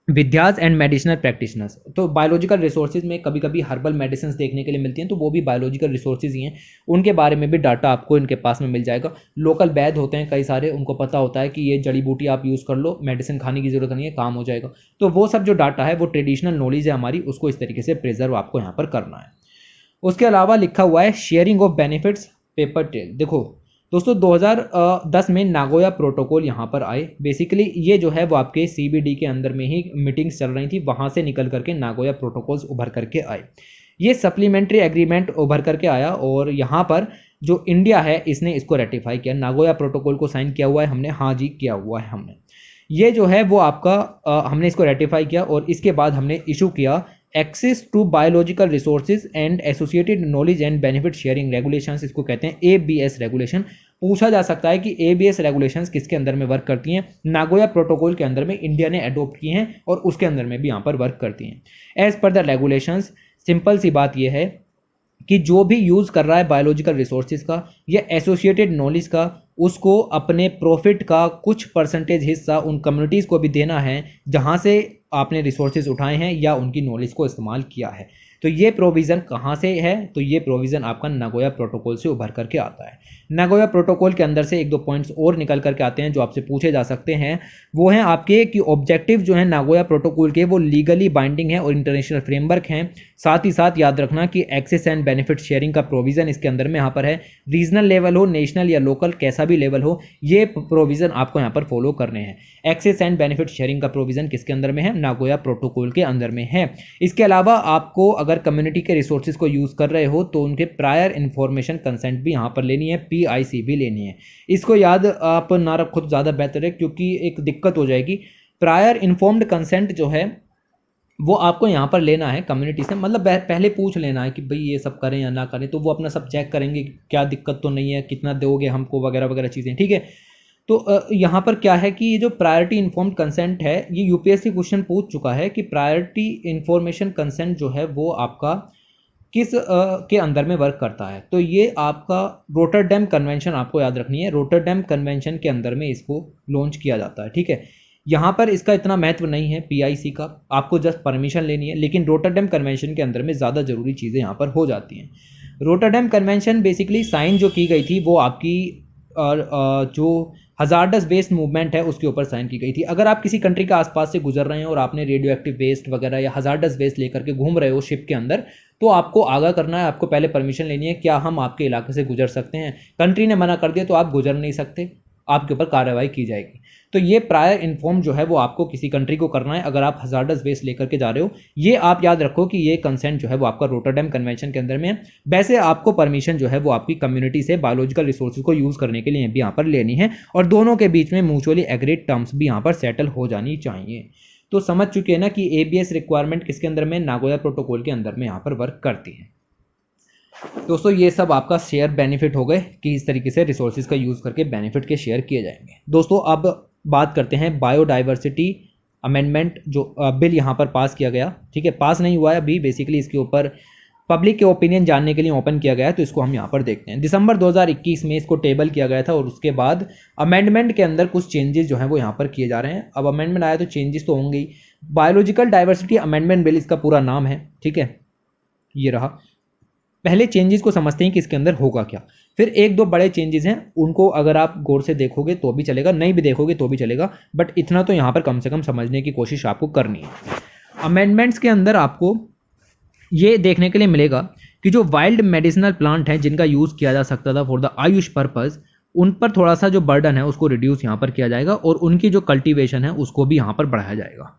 vaidyas and medicinal practitioners. तो बायोलॉजिकल रिसोर्सेज में कभी कभी हर्बल मेडिसिन देखने के लिए मिलती हैं तो वो भी बायोलॉजिकल रिसोर्सेज ही हैं, उनके बारे में भी डाटा आपको इनके पास में मिल जाएगा। लोकल वैद्य होते हैं कई सारे, उनको पता होता है कि ये जड़ी बूटी आप यूज़ कर लो, मेडिसिन खाने की ज़रूरत नहीं है, काम हो जाएगा। तो वो सब जो डाटा है वो ट्रेडिशनल नॉलेज है हमारी, उसको इस तरीके से प्रिजर्व आपको यहाँ पर करना है। उसके अलावा लिखा हुआ है sharing of benefits paper trail. देखो दोस्तों 2010 में नागोया प्रोटोकॉल यहाँ पर आए। बेसिकली ये जो है वो आपके CBD के अंदर में ही मीटिंग्स चल रही थी, वहाँ से निकल करके नागोया प्रोटोकॉल्स उभर करके आए। ये सप्लीमेंट्री एग्रीमेंट उभर करके आया और यहाँ पर जो इंडिया है इसने इसको रेटिफाई किया। नागोया प्रोटोकॉल को साइन किया हुआ है हमने, हाँ जी किया हुआ है हमने। ये जो है वो आपका हमने इसको रेटिफाई किया और इसके बाद हमने इशू किया access to biological resources and associated knowledge and benefit sharing regulations, इसको कहते हैं ABS रेगुलेशन। पूछा जा सकता है कि ABS रेगुलेशंस किसके अंदर में वर्क करती हैं? नागोया प्रोटोकॉल के अंदर में इंडिया ने अडोप्ट की हैं और उसके अंदर में भी यहाँ पर वर्क करती हैं। As per the regulations simple सी बात यह है कि जो भी यूज़ कर रहा है बायोलॉजिकल रिसोर्सेज का या एसोसिएटेड नॉलेज का, उसको अपने प्रॉफिट का कुछ परसेंटेज हिस्सा उन कम्युनिटीज़ को भी देना है जहाँ से आपने रिसोर्सेज उठाए हैं या उनकी नॉलेज को इस्तेमाल किया है। तो ये प्रोविज़न कहाँ से है? तो ये प्रोविज़न आपका नागोया प्रोटोकॉल से उभर करके आता है। नागोया प्रोटोकॉल के अंदर से 1-2 पॉइंट्स और निकल करके आते हैं जो आपसे पूछे जा सकते हैं। वो हैं आपके कि ऑब्जेक्टिव जो है नागोया प्रोटोकॉल के वो लीगली बाइंडिंग है और इंटरनेशनल फ्रेमवर्क हैं। साथ ही साथ याद रखना कि एक्सेस एंड बेनिफिट शेयरिंग का प्रोविज़न इसके अंदर में यहाँ पर है। रीजनल लेवल हो, नेशनल या लोकल, कैसा भी लेवल हो, ये प्रोविज़न आपको यहाँ पर फॉलो करने हैं। एक्सेस एंड बेनिफिट शेयरिंग का प्रोविज़न किसके अंदर में है? नागोया प्रोटोकॉल के अंदर में है। इसके अलावा आपको अगर कम्युनिटी के रिसोर्सेज को यूज़ कर रहे हो तो उनके प्रायर इन्फॉर्मेशन कंसेंट भी यहाँ पर लेनी है, PIC भी लेनी है। इसको याद आप ना रखो तो ज़्यादा बेहतर है क्योंकि एक दिक्कत हो जाएगी। प्रायर इन्फॉर्म्ड कंसेंट जो है वो आपको यहाँ पर लेना है कम्युनिटी से, मतलब पहले पूछ लेना है कि भाई ये सब करें या ना करें, तो वो अपना सब चेक करेंगे क्या दिक्कत तो नहीं है, कितना दोगे हमको वगैरह वगैरह चीज़ें, ठीक है। तो यहाँ पर क्या है कि ये जो प्रायोरिटी इन्फॉर्म्ड कंसेंट है, ये UPSC क्वेश्चन पूछ चुका है कि प्रायोरिटी इन्फॉर्मेशन कंसेंट जो है वो आपका किस के अंदर में वर्क करता है। तो ये आपका रोटरडैम कन्वेंशन आपको याद रखनी है। रोटरडैम कन्वेंशन के अंदर में इसको लॉन्च किया जाता है, ठीक है। यहाँ पर इसका इतना महत्व नहीं है PIC का, आपको जस्ट परमिशन लेनी है, लेकिन रोटरडैम कन्वेंशन के अंदर में ज़्यादा ज़रूरी चीज़ें यहाँ पर हो जाती हैं। रोटरडैम कन्वेंशन बेसिकली साइन जो की गई थी वो आपकी जो हजार्डस वेस्ट मूवमेंट है उसके ऊपर साइन की गई थी। अगर आप किसी कंट्री के आसपास से गुजर रहे हैं और आपने रेडियो एक्टिव वेस्ट वगैरह या हजार्डस वेस्ट लेकर के घूम रहे हो शिप के अंदर, तो आपको आगाह करना है, आपको पहले परमिशन लेनी है, क्या हम आपके इलाके से गुजर सकते हैं। कंट्री ने मना कर दिया तो आप गुजर नहीं सकते, आपके ऊपर कार्रवाई की जाएगी। तो ये प्रायर इन्फॉर्म जो है वो आपको किसी कंट्री को करना है अगर आप हजार्डस वेस्ट लेकर के जा रहे हो। ये आप याद रखो कि ये कंसेंट जो है वो आपका रोटरडैम कन्वेंशन के अंदर में है। वैसे आपको परमिशन जो है वो आपकी कम्युनिटी से बायोलॉजिकल रिसोर्सेज को यूज़ करने के लिए भी यहाँ पर लेनी है, और दोनों के बीच में म्यूचुअली एग्रीड टर्म्स भी यहाँ पर सेटल हो जानी चाहिए। तो समझ चुके हैं ना कि ABS रिक्वायरमेंट किसके अंदर में, नागोया प्रोटोकॉल के अंदर में यहाँ पर वर्क करती है। दोस्तों ये सब आपका शेयर बेनिफिट हो गए कि इस तरीके से रिसोर्सेज का यूज़ करके बेनिफिट के शेयर किए जाएंगे। दोस्तों अब बात करते हैं बायोडाइवर्सिटी अमेंडमेंट जो बिल यहाँ पर पास किया गया। ठीक है, पास नहीं हुआ है अभी, बेसिकली इसके ऊपर पब्लिक के ओपिनियन जानने के लिए ओपन किया गया है, तो इसको हम यहाँ पर देखते हैं। दिसंबर 2021 में इसको टेबल किया गया था और उसके बाद अमेंडमेंट के अंदर कुछ चेंजेस जो हैं वो यहाँ पर किए जा रहे हैं। अब अमेंडमेंट आया तो चेंजेस तो होंगे ही। बायोलॉजिकल डाइवर्सिटी अमेंडमेंट बिल इसका पूरा नाम है। ठीक है, ये रहा। पहले चेंजेस को समझते हैं कि इसके अंदर होगा क्या, फिर एक दो बड़े चेंजेस हैं उनको अगर आप गौर से देखोगे तो भी चलेगा, नहीं भी देखोगे तो भी चलेगा, बट इतना तो यहाँ पर कम से कम समझने की कोशिश आपको करनी है। अमेंडमेंट्स के अंदर आपको ये देखने के लिए मिलेगा कि जो वाइल्ड मेडिसिनल प्लांट हैं जिनका यूज़ किया जा सकता था फॉर द आयुष पर्पज़, उन पर थोड़ा सा जो बर्डन है उसको रिड्यूस यहाँ पर किया जाएगा और उनकी जो कल्टीवेशन है उसको भी यहाँ पर बढ़ाया जाएगा।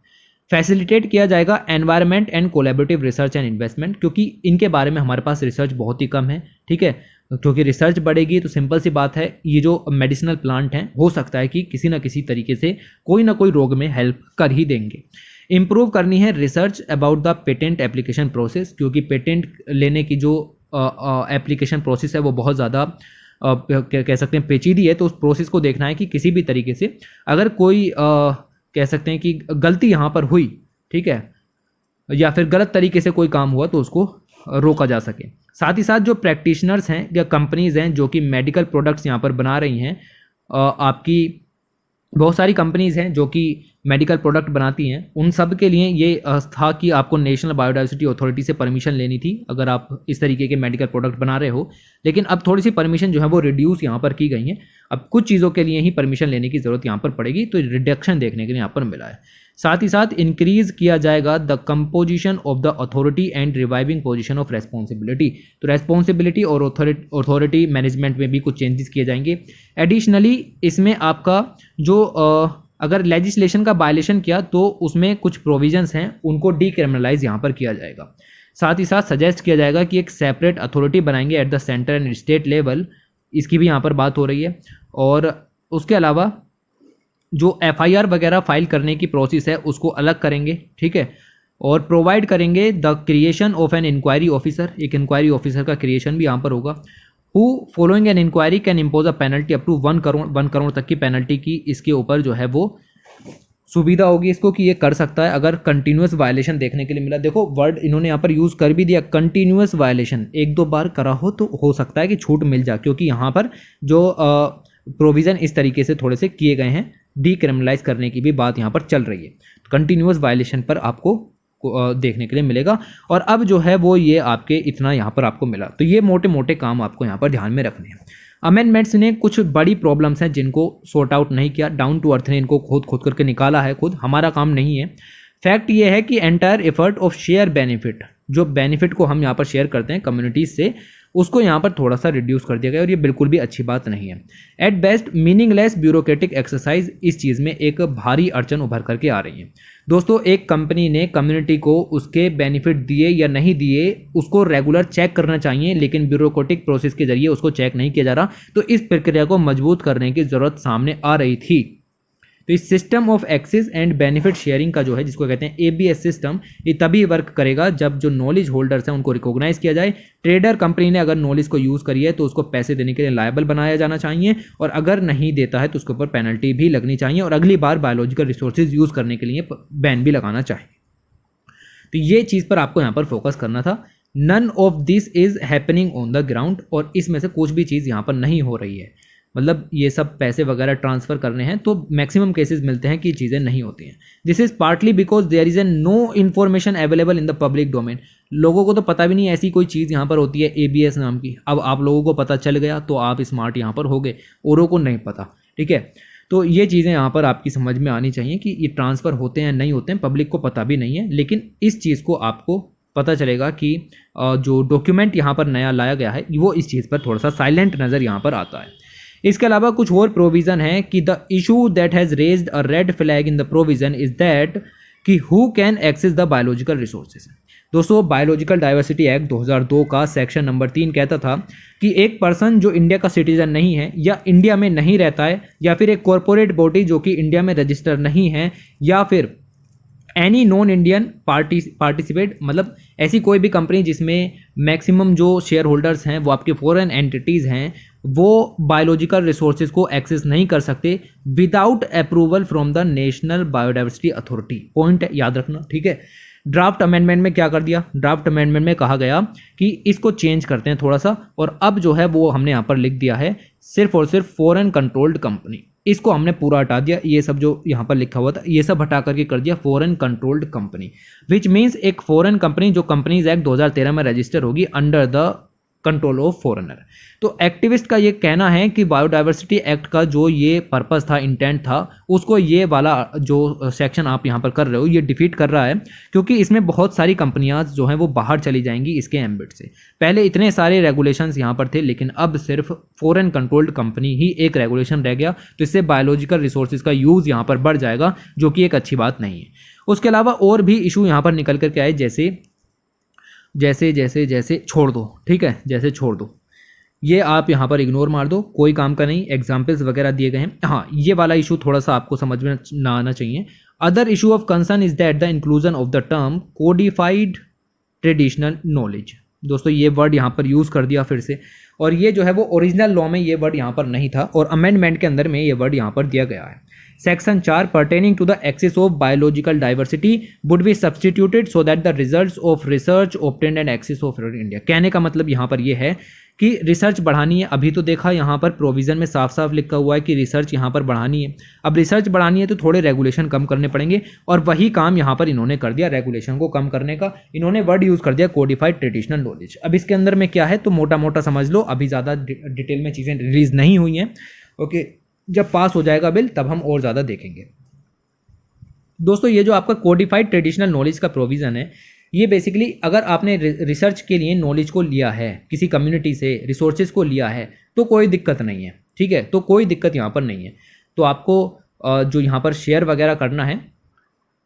फैसिलिटेट किया जाएगा environment and collaborative research and investment, क्योंकि इनके बारे में हमारे पास रिसर्च बहुत ही कम है। ठीक है, क्योंकि रिसर्च बढ़ेगी तो सिंपल सी बात है ये जो मेडिसिनल प्लांट हैं हो सकता है कि किसी ना किसी तरीके से कोई ना कोई रोग में हेल्प कर ही देंगे। इम्प्रूव करनी है research about the patent application process, क्योंकि पेटेंट लेने की जो एप्लीकेशन प्रोसेस है वो बहुत ज़्यादा कह सकते हैं पेचीदी है। तो उस प्रोसेस को देखना है कि किसी भी तरीके से अगर कोई कह सकते हैं कि गलती यहाँ पर हुई, ठीक है, या फिर गलत तरीके से कोई काम हुआ तो उसको रोका जा सके। साथ ही साथ जो प्रैक्टिशनर्स हैं या कंपनीज़ हैं जो कि मेडिकल प्रोडक्ट्स यहाँ पर बना रही हैं, आपकी बहुत सारी कंपनीज़ हैं जो कि मेडिकल प्रोडक्ट बनाती हैं, उन सब के लिए ये था कि आपको नेशनल बायोडाइवर्सिटी अथॉरिटी से परमिशन लेनी थी अगर आप इस तरीके के मेडिकल प्रोडक्ट बना रहे हो। लेकिन अब थोड़ी सी परमिशन जो है वो रिड्यूस यहाँ पर की गई है। अब कुछ चीज़ों के लिए ही परमिशन लेने की ज़रूरत यहाँ पर पड़ेगी, तो रिडक्शन देखने के लिए यहाँ पर मिला है। साथ ही साथ इंक्रीज किया जाएगा the composition of the authority and reviving position of responsibility, तो रेस्पॉन्सिबिलिटी और अथॉरिटी मैनेजमेंट में भी कुछ चेंजेस किए जाएंगे। एडिशनली इसमें आपका जो अगर लेजिस्लेशन का वायलेशन किया तो उसमें कुछ प्रोविजंस हैं उनको डीक्रिमिनलाइज यहाँ पर किया जाएगा। साथ ही साथ सजेस्ट किया जाएगा कि एक सेपरेट अथॉरिटी बनाएंगे at the centre and state level, इसकी भी यहाँ पर बात हो रही है। और उसके अलावा जो FIR वगैरह फाइल करने की प्रोसेस है उसको अलग करेंगे। ठीक है, और प्रोवाइड करेंगे the creation of an inquiry officer, एक इंक्वायरी ऑफिसर का क्रिएशन भी यहाँ पर होगा। Who following an inquiry can impose a penalty up to 1 crore तक की पेनल्टी की इसके ऊपर जो है वो सुविधा होगी इसको कि ये कर सकता है अगर कंटिन्यूस वायलेशन देखने के लिए मिला। देखो वर्ड इन्होंने यहाँ पर यूज़ कर भी दिया, कंटिन्यूस वायलेशन, एक दो बार करा हो तो हो सकता है कि छूट मिल जाए, क्योंकि यहाँ पर जो प्रोविज़न इस तरीके से थोड़े से किए गए हैं, डीक्रिमिनलाइज करने की भी बात यहाँ पर चल रही है। कंटिन्यूस वायलेशन पर आपको देखने के लिए मिलेगा। और अब जो है वो ये आपके इतना यहाँ पर आपको मिला, तो ये मोटे मोटे काम आपको यहाँ पर ध्यान में रखने हैं। अमेंडमेंट्स ने कुछ बड़ी प्रॉब्लम्स हैं जिनको सॉर्ट आउट नहीं किया, डाउन टू अर्थ ने इनको खोद करके निकाला है, खुद हमारा काम नहीं है। फैक्ट ये है कि entire effort of share benefit, जो बेनिफिट को हम यहाँ पर शेयर करते हैं कम्युनिटीज से, उसको यहाँ पर थोड़ा सा रिड्यूस कर दिया गया और ये बिल्कुल भी अच्छी बात नहीं है। At best meaningless bureaucratic exercise, इस चीज़ में एक भारी अड़चन उभर करके आ रही है। दोस्तों एक कंपनी ने कम्युनिटी को उसके बेनिफिट दिए या नहीं दिए उसको रेगुलर चेक करना चाहिए, लेकिन ब्यूरोक्रेटिक प्रोसेस के जरिए उसको चेक नहीं किया जा रहा, तो इस प्रक्रिया को मजबूत करने की ज़रूरत सामने आ रही थी। तो इस system of access and benefit sharing का जो है, जिसको कहते हैं ABS सिस्टम, ये तभी वर्क करेगा जब जो नॉलेज होल्डर्स हैं उनको रिकॉग्नाइज किया जाए। ट्रेडर कंपनी ने अगर नॉलेज को यूज़ करी है तो उसको पैसे देने के लिए लायबल बनाया जाना चाहिए, और अगर नहीं देता है तो उसके ऊपर पेनल्टी भी लगनी चाहिए, और अगली बार बायोलॉजिकल रिसोर्सेज यूज़ करने के लिए बैन भी लगाना चाहिए। तो ये चीज़ पर आपको यहाँ पर फोकस करना था। None of this is happening on the ground, और इसमें से कुछ भी चीज़ यहाँ पर नहीं हो रही है। मतलब ये सब पैसे वगैरह ट्रांसफ़र करने हैं तो मैक्सिमम केसेस मिलते हैं कि चीज़ें नहीं होती हैं। This is partly because there is a no information available in the public domain. लोगों को तो पता भी नहीं ऐसी कोई चीज़ यहाँ पर होती है ABS नाम की। अब आप लोगों को पता चल गया तो आप स्मार्ट यहाँ पर हो गए, औरों को नहीं पता, ठीक है। तो ये चीज़ें यहाँ पर आपकी समझ में आनी चाहिए कि ये ट्रांसफ़र होते हैं नहीं होते हैं, पब्लिक को पता भी नहीं है, लेकिन इस चीज़ को आपको पता चलेगा कि जो डॉक्यूमेंट यहाँ पर नया लाया गया है वो इस चीज़ पर थोड़ा सा साइलेंट नज़र यहाँ पर आता है। इसके अलावा कुछ और प्रोविज़न है कि the issue that has raised a red flag in the provision is that कि who can access the biological resources. दोस्तों, बायोलॉजिकल डाइवर्सिटी एक्ट 2002 का सेक्शन नंबर 3 कहता था कि एक पर्सन जो इंडिया का सिटीजन नहीं है या इंडिया में नहीं रहता है, या फिर एक कॉरपोरेट बॉडी जो कि इंडिया में रजिस्टर नहीं है, या फिर एनी नॉन इंडियन पार्टिसिपेट, मतलब ऐसी कोई भी कंपनी जिसमें मैक्सिमम जो शेयर होल्डर्स हैं वो आपके फॉरेन एंटिटीज़ हैं, वो बायोलॉजिकल रिसोर्सेज को एक्सेस नहीं कर सकते without approval from the national biodiversity authority. Point याद रखना, ठीक है। ड्राफ्ट अमेंडमेंट में क्या कर दिया, ड्राफ्ट अमेंडमेंट में कहा गया कि इसको चेंज करते हैं थोड़ा सा, और अब जो है वो हमने यहाँ पर लिख दिया है सिर्फ और सिर्फ फॉरेन कंट्रोल्ड कंपनी। इसको हमने पूरा हटा दिया, ये सब जो यहाँ पर लिखा हुआ था ये सब हटा करके कर दिया foreign controlled company, which means एक फॉरेन कंपनी जो कंपनीज एक्ट 2013 में रजिस्टर होगी under the control of foreigner. तो एक्टिविस्ट का ये कहना है कि बायोडाइवर्सिटी एक्ट का जो ये पर्पस था, इंटेंट था, उसको ये वाला जो सेक्शन आप यहाँ पर कर रहे हो ये डिफीट कर रहा है, क्योंकि इसमें बहुत सारी कंपनियां जो हैं वो बाहर चली जाएंगी इसके एम्बिट से। पहले इतने सारे रेगुलेशंस यहाँ पर थे, लेकिन अब सिर्फ फॉरेन कंट्रोल्ड कंपनी ही एक रेगुलेशन रह गया, तो इससे बायोलॉजिकल रिसोर्सेज का यूज़ यहाँ पर बढ़ जाएगा, जो कि एक अच्छी बात नहीं है। उसके अलावा और भी इशू यहाँ पर निकल करके आए, जैसे छोड़ दो, ठीक है, जैसे छोड़ दो, ये आप यहाँ पर इग्नोर मार दो, कोई काम का नहीं, एग्जाम्पल्स वगैरह दिए गए हैं। हाँ, ये वाला इशू थोड़ा सा आपको समझ में ना आना चाहिए। Other issue of concern is that the inclusion of the term codified traditional knowledge. दोस्तों, ये वर्ड यहाँ पर यूज़ कर दिया फिर से, और ये जो है वो ओरिजिनल लॉ में ये वर्ड यहाँ पर नहीं था, और अमेंडमेंट के अंदर में ये वर्ड यहाँ पर दिया गया है। Section 4 pertaining to the access of biological diversity would be substituted so that the results of research obtained and access of India। कहने का मतलब यहाँ पर ये है कि रिसर्च बढ़ानी है। अभी तो देखा यहाँ पर प्रोविज़न में साफ साफ लिखा हुआ है कि रिसर्च यहाँ पर बढ़ानी है। अब रिसर्च बढ़ानी है तो थोड़े रेगुलेशन कम करने पड़ेंगे, और वही काम यहाँ पर इन्होंने कर दिया, रेगुलेशन को कम करने का इन्होंने वर्ड यूज़ कर दिया कोडिफाइड ट्रेडिशनल नॉलेज। अब इसके अंदर में क्या है तो मोटा मोटा समझ लो, अभी ज़्यादा डिटेल में चीज़ें रिलीज़ नहीं हुई हैं। ओके, जब पास हो जाएगा बिल तब हम और ज़्यादा देखेंगे। दोस्तों, ये जो आपका कोडिफाइड ट्रेडिशनल नॉलेज का प्रोविज़न है, ये बेसिकली अगर आपने रिसर्च के लिए नॉलेज को लिया है, किसी कम्युनिटी से रिसोर्सेज को लिया है, तो कोई दिक्कत नहीं है, ठीक है, तो कोई दिक्कत यहाँ पर नहीं है। तो आपको जो यहाँ पर शेयर वगैरह करना है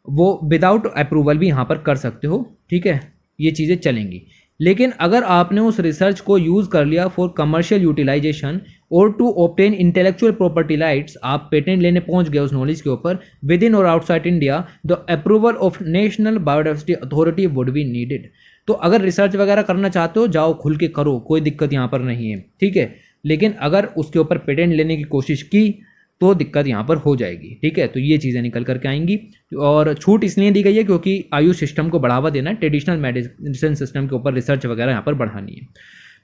वो विदाउट अप्रूवल भी यहाँ पर कर सकते हो, ठीक है, ये चीज़ें चलेंगी। लेकिन अगर आपने उस रिसर्च को यूज़ कर लिया फॉर कमर्शियल यूटिलाइजेशन और to obtain intellectual property rights, आप पेटेंट लेने पहुंच गए उस नॉलेज के ऊपर, विद इन और outside India, the approval of national biodiversity authority would be needed. तो अगर रिसर्च वगैरह करना चाहते हो, जाओ खुल के करो, कोई दिक्कत यहाँ पर नहीं है, ठीक है। लेकिन अगर उसके ऊपर पेटेंट लेने की कोशिश की तो दिक्कत यहाँ पर हो जाएगी, ठीक है। तो ये चीज़ें निकल करके आएंगी, और छूट इसलिए दी गई है क्योंकि आयुष सिस्टम को बढ़ावा देना है, ट्रेडिशनल मेडिसिन सिस्टम के ऊपर रिसर्च वगैरह यहाँ पर बढ़ानी है।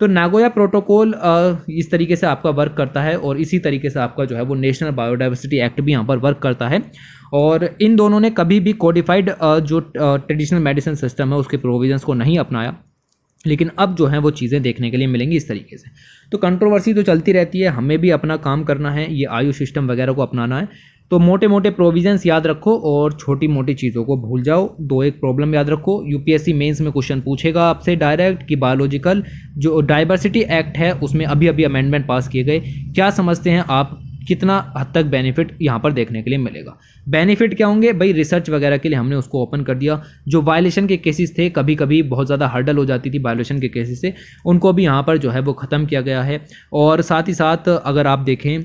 तो नागोया प्रोटोकॉल इस तरीके से आपका वर्क करता है, और इसी तरीके से आपका जो है वो नेशनल बायोडाइवर्सिटी एक्ट भी यहाँ पर वर्क करता है। और इन दोनों ने कभी भी कोडिफाइड जो ट्रेडिशनल मेडिसिन सिस्टम है उसके प्रोविजंस को नहीं अपनाया, लेकिन अब जो है वो चीज़ें देखने के लिए मिलेंगी इस तरीके से। तो कंट्रोवर्सी तो चलती रहती है, हमें भी अपना काम करना है, ये आयु सिस्टम वगैरह को अपनाना है। तो मोटे मोटे प्रोविजंस याद रखो और छोटी मोटी चीज़ों को भूल जाओ। दो एक प्रॉब्लम याद रखो, यूपीएससी मेंस में क्वेश्चन पूछेगा आपसे डायरेक्ट कि बायोलॉजिकल जो डाइवर्सिटी एक्ट है उसमें अभी अभी अमेंडमेंट पास किए गए, क्या समझते हैं आप, कितना हद तक बेनिफिट यहाँ पर देखने के लिए मिलेगा। बेनिफिट क्या होंगे भाई, रिसर्च वगैरह के लिए हमने उसको ओपन कर दिया। जो वायलेशन के केसेस थे, कभी कभी बहुत ज़्यादा हर्डल हो जाती थी वायलेशन के केसेस से, उनको भी यहाँ पर जो है वो ख़त्म किया गया है। और साथ ही साथ अगर आप देखें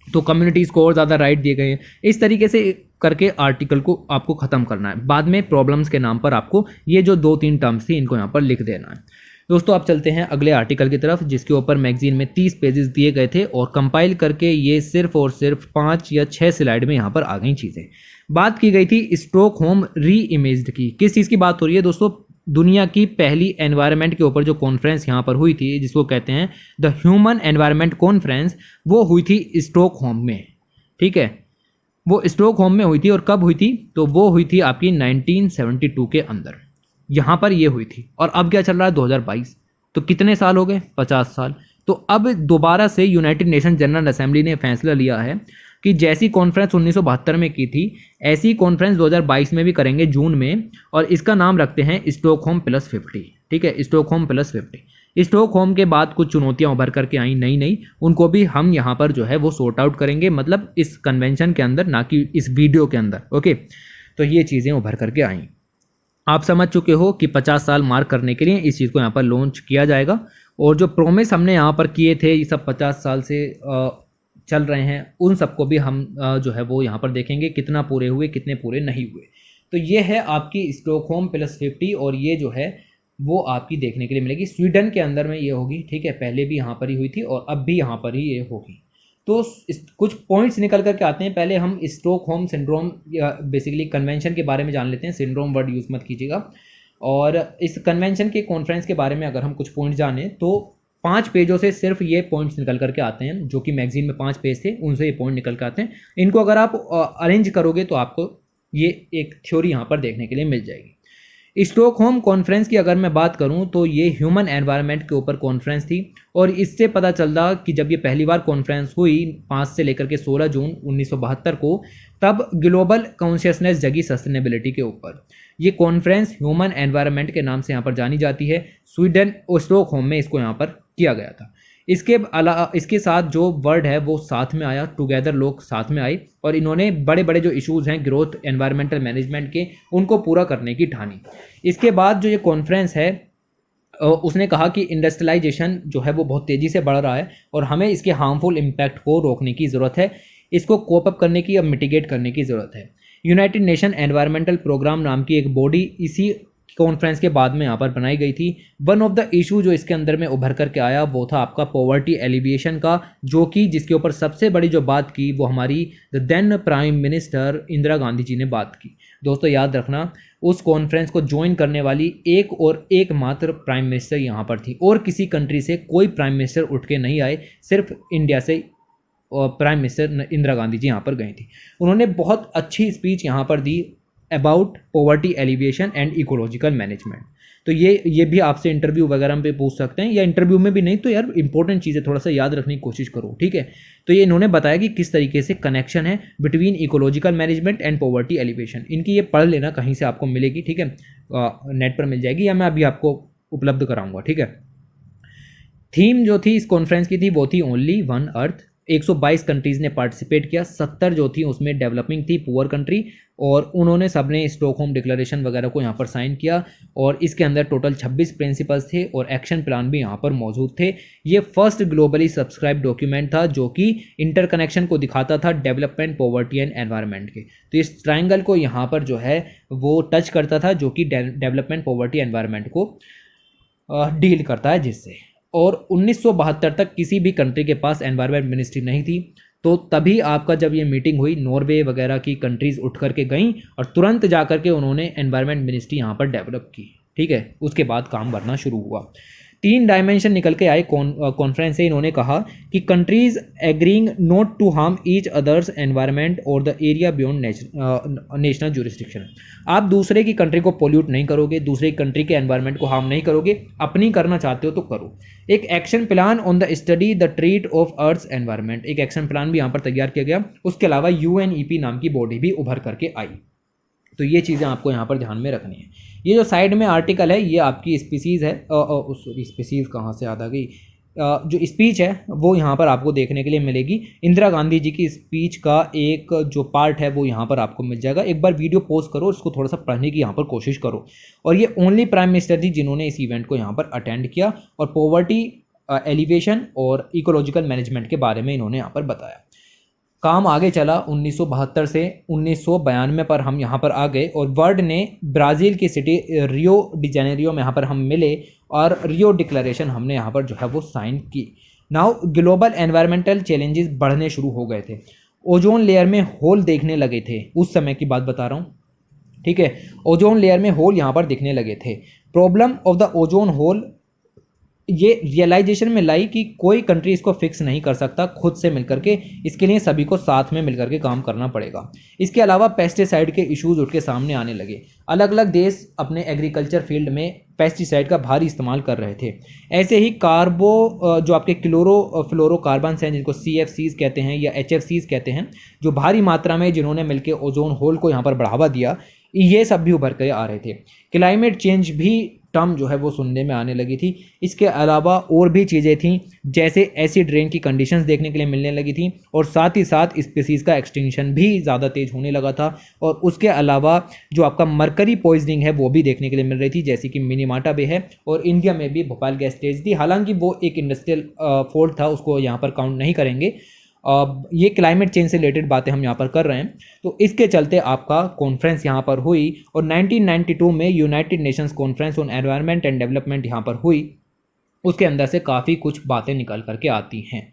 तो कम्युनिटीज़ को और ज़्यादा राइट दिए गए हैं। इस तरीके से करके आर्टिकल को आपको ख़त्म करना है। बाद में प्रॉब्लम्स के नाम पर आपको ये जो 2-3 टर्म्स थी इनको यहाँ पर लिख देना है। दोस्तों, आप चलते हैं अगले आर्टिकल की तरफ, जिसके ऊपर मैगजीन में 30 पेजेस दिए गए थे, और कंपाइल करके ये सिर्फ और सिर्फ 5 या 6 स्लाइड में यहाँ पर आ गई चीज़ें। बात की गई थी स्टॉकहोम री इमेज्ड की। किस चीज़ की बात हो रही है दोस्तों, दुनिया की पहली एनवायरनमेंट के ऊपर जो कॉन्फ्रेंस यहाँ पर हुई थी, जिसको कहते हैं द ह्यूमन एनवायरनमेंट कॉन्फ्रेंस, वो हुई थी स्टॉकहोम में, ठीक है। वो स्टॉकहोम में हुई थी, और कब हुई थी, तो वो हुई थी आपकी 1972 के अंदर। यहाँ पर ये हुई थी। और अब क्या चल रहा है 2022, तो कितने साल हो गए, 50 साल। तो अब दोबारा से यूनाइटेड नेशन जनरल असेंबली ने फैसला लिया है कि जैसी कॉन्फ्रेंस 1972 में की थी ऐसी कॉन्फ्रेंस 2022 में भी करेंगे जून में, और इसका नाम रखते हैं स्टॉकहोम +50। ठीक है, स्टॉकहोम +50। स्टॉकहोम के बाद कुछ चुनौतियां उभर करके आई नई नई, उनको भी हम यहाँ पर जो है वो सॉर्ट आउट करेंगे, मतलब इस कन्वेंशन के अंदर, ना कि इस वीडियो के अंदर। ओके, तो ये चीज़ें उभर करके आई। आप समझ चुके हो कि 50 साल मार्क करने के लिए इस चीज़ को यहाँ पर लॉन्च किया जाएगा, और जो प्रोमिस हमने यहाँ पर किए थे ये सब 50 साल से चल रहे हैं, उन सबको भी हम जो है वो यहाँ पर देखेंगे कितना पूरे हुए कितने पूरे नहीं हुए। तो ये है आपकी स्टॉकहोम +50, और ये जो है वो आपकी देखने के लिए मिलेगी स्वीडन के अंदर में ये होगी। ठीक है, पहले भी यहाँ पर ही हुई थी और अब भी यहाँ पर ही ये होगी। तो कुछ पॉइंट्स निकल करके आते हैं। पहले हम स्टॉकहोम सिंड्रोम या बेसिकली कन्वेंशन के बारे में जान लेते हैं। सिंड्रोम वर्ड यूज़ मत कीजिएगा। और इस कन्वेंशन के कॉन्फ्रेंस के बारे में अगर हम कुछ पॉइंट जानें तो 5 पेजों से सिर्फ ये पॉइंट्स निकल करके आते हैं, जो कि मैगजीन में 5 पेज थे उनसे ये पॉइंट निकल के आते हैं। इनको अगर आप अरेंज करोगे तो आपको ये एक थ्योरी यहाँ पर देखने के लिए मिल जाएगी। स्टॉकहोम कॉन्फ्रेंस की अगर मैं बात करूं तो ये ह्यूमन एनवायरनमेंट के ऊपर कॉन्फ्रेंस थी, और इससे पता चलता कि जब ये पहली बार कॉन्फ्रेंस हुई 5 से लेकर के 16 जून 1972 को, तब ग्लोबल कॉन्शियसनेस जगी सस्टेनेबिलिटी के ऊपर। ये कॉन्फ्रेंस ह्यूमन एनवायरनमेंट के नाम से यहाँ पर जानी जाती है। स्वीडन और स्टॉकहोम में इसको यहाँ पर किया गया था। इसके साथ जो वर्ड है वो साथ में आया, टुगेदर लोग साथ में आए, और इन्होंने बड़े बड़े जो इश्यूज़ हैं ग्रोथ एनवायरमेंटल मैनेजमेंट के, उनको पूरा करने की ठानी। इसके बाद जो ये कॉन्फ्रेंस है उसने कहा कि इंडस्ट्रियलाइजेशन जो है वो बहुत तेज़ी से बढ़ रहा है और हमें इसके हार्मफुल इम्पैक्ट को रोकने की ज़रूरत है, इसको कोप अप करने की या मिटिगेट करने की ज़रूरत है। यूनाइटेड नेशन एनवायरमेंटल प्रोग्राम नाम की एक बॉडी इसी कॉन्फ्रेंस के बाद में यहाँ पर बनाई गई थी। वन ऑफ द इशू जो इसके अंदर में उभर करके आया वो था आपका पॉवर्टी एलिविएशन का, जो कि जिसके ऊपर सबसे बड़ी जो बात की वो हमारी the then prime minister Indira Gandhi ji ने बात की। दोस्तों याद रखना, उस कॉन्फ्रेंस को ज्वाइन करने वाली एक मात्र प्राइम मिनिस्टर यहाँ पर थी, और किसी कंट्री से कोई प्राइम मिनिस्टर उठ के नहीं आए, सिर्फ इंडिया से प्राइम मिनिस्टर इंदिरा गांधी जी यहाँ पर गई थी। उन्होंने बहुत अच्छी स्पीच यहाँ पर दी about poverty alleviation and ecological management. तो ये भी आपसे इंटरव्यू वगैरह में पूछ सकते हैं, या इंटरव्यू में भी नहीं तो यार इंपॉर्टेंट चीज़ें थोड़ा सा याद रखने की कोशिश करो। ठीक है, तो ये इन्होंने बताया कि किस तरीके से कनेक्शन है between ecological management and poverty alleviation. इनकी ये पढ़ लेना, कहीं से आपको मिलेगी। ठीक है, नेट पर मिल जाएगी या मैं अभी आपको उपलब्ध कराऊंगा। ठीक है, थीम जो थी इस कॉन्फ्रेंस की थी वो थी ओनली वन अर्थ। 122 कंट्रीज़ ने पार्टिसिपेट किया, 70 जो थी उसमें डेवलपिंग थी, पुअर कंट्री, और उन्होंने सबने स्टॉकहोम डिक्लेरेशन वगैरह को यहाँ पर साइन किया, और इसके अंदर टोटल 26 प्रिंसिपल्स थे और एक्शन प्लान भी यहाँ पर मौजूद थे। ये फर्स्ट ग्लोबली सब्सक्राइब डॉक्यूमेंट था जो कि इंटरकनेक्शन को दिखाता था डेवलपमेंट, पॉवर्टी एंड एनवायरनमेंट के। तो इस ट्राइंगल को यहाँ पर जो है वो टच करता था, जो कि डेवलपमेंट, पॉवर्टी, एनवायरनमेंट को डील करता है जिससे। और 1972 तक किसी भी कंट्री के पास एनवायरनमेंट मिनिस्ट्री नहीं थी। तो तभी आपका जब ये मीटिंग हुई, नॉर्वे वगैरह की कंट्रीज़ उठ करके गईं और तुरंत जा करके उन्होंने एनवायरनमेंट मिनिस्ट्री यहाँ पर डेवलप की। ठीक है, उसके बाद काम बढ़ना शुरू हुआ। 3 डायमेंशन निकल के आए कॉन्फ्रेंस से। इन्होंने कहा कि countries agreeing not to harm each others environment और the area beyond national jurisdiction. आप दूसरे की कंट्री को पोल्यूट नहीं करोगे, दूसरे की कंट्री के एनवायरनमेंट को हार्म नहीं करोगे, अपनी करना चाहते हो तो करो। एक action plan on the study the treat of earth environment, एक एक्शन प्लान भी यहाँ पर तैयार किया गया। उसके अलावा UNEP नाम की बॉडी भी उभर करके आई। तो ये चीज़ें आपको यहाँ पर ध्यान में रखनी है। ये जो साइड में आर्टिकल है ये आपकी स्पीसीज़ है, स्पीसीज़ कहाँ से याद आ गई, जो स्पीच है वो यहाँ पर आपको देखने के लिए मिलेगी। इंदिरा गांधी जी की स्पीच का एक जो पार्ट है वो यहाँ पर आपको मिल जाएगा। एक बार वीडियो पॉज करो, इसको थोड़ा सा पढ़ने की यहाँ पर कोशिश करो। और ये ओनली प्राइम मिनिस्टर थी जिन्होंने इस इवेंट को यहाँ पर अटेंड किया, और पॉवर्टी एलिवेशन और इकोलॉजिकल मैनेजमेंट के बारे में इन्होंने यहाँ पर बताया। काम आगे चला 1972 से 1992 पर हम यहाँ पर आ गए, और वर्ल्ड ने ब्राज़ील की सिटी रियो डी जेनेरियो में यहाँ पर हम मिले, और रियो डिक्लेरेशन हमने यहाँ पर जो है वो साइन की। नाउ ग्लोबल एनवायरमेंटल चैलेंजेस बढ़ने शुरू हो गए थे, ओजोन लेयर में होल देखने लगे थे, उस समय की बात बता रहा हूँ। ठीक है, ओजोन लेयर में होल यहाँ पर दिखने लगे थे। Problem of the ozone hole ये रियलाइजेशन में लाई कि कोई कंट्री इसको फिक्स नहीं कर सकता खुद से मिलकर के, इसके लिए सभी को साथ में मिलकर के काम करना पड़ेगा। इसके अलावा पेस्टिसाइड के इश्यूज उठ के सामने आने लगे। अलग अलग देश अपने एग्रीकल्चर फील्ड में पेस्टिसाइड का भारी इस्तेमाल कर रहे थे। ऐसे ही जो आपके फ्लोरोकार्बन्स हैं, जिनको CFCs कहते हैं या HFCs कहते हैं, जो भारी मात्रा में जिन्होंने मिलकर ओजोन होल को यहाँ पर बढ़ावा दिया, ये सब भी उभर कर आ रहे थे। क्लाइमेट चेंज भी टर्म जो है वो सुनने में आने लगी थी। इसके अलावा और भी चीज़ें थीं, जैसे एसिड रेन की कंडीशंस देखने के लिए मिलने लगी थी, और साथ ही साथ स्पीसीज़ का एक्सटिंक्शन भी ज़्यादा तेज़ होने लगा था। और उसके अलावा जो आपका मरकरी पॉइजनिंग है वो भी देखने के लिए मिल रही थी, जैसे कि मिनीमाटा बे है, और इंडिया में भी भोपाल गैस स्टेज थी। हालांकि वो एक इंडस्ट्रियल फॉल्ट था, उसको यहाँ पर काउंट नहीं करेंगे। ये क्लाइमेट चेंज से रिलेटेड बातें हम यहाँ पर कर रहे हैं। तो इसके चलते आपका कॉन्फ्रेंस यहाँ पर हुई, और 1992 में United Nations conference on environment and development यहाँ पर हुई। उसके अंदर से काफ़ी कुछ बातें निकल करके आती हैं।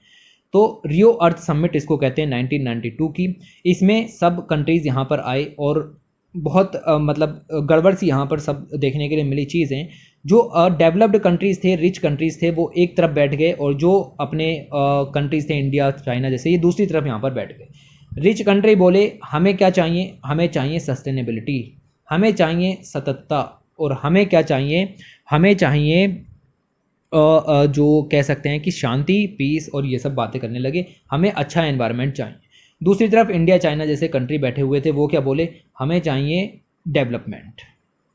तो रियो अर्थ समिट इसको कहते हैं 1992 की। इसमें सब कंट्रीज़ यहाँ पर आए, और बहुत मतलब गड़बड़ सी यहाँ पर सब देखने के लिए मिली चीज़ें। जो डेवलप्ड कंट्रीज़ थे, रिच कंट्रीज़ थे, वो एक तरफ बैठ गए, और जो अपने कंट्रीज़ थे इंडिया चाइना जैसे, ये दूसरी तरफ यहाँ पर बैठ गए। रिच कंट्री बोले हमें क्या चाहिए, हमें चाहिए सस्टेनेबिलिटी, हमें चाहिए सततता, और हमें क्या चाहिए, हमें चाहिए जो कह सकते हैं कि शांति, पीस, और ये सब बातें करने लगे। हमें अच्छा एनवायरनमेंट चाहिए। दूसरी तरफ इंडिया चाइना जैसे कंट्री बैठे हुए थे, वो क्या बोले, हमें चाहिए डेवलपमेंट।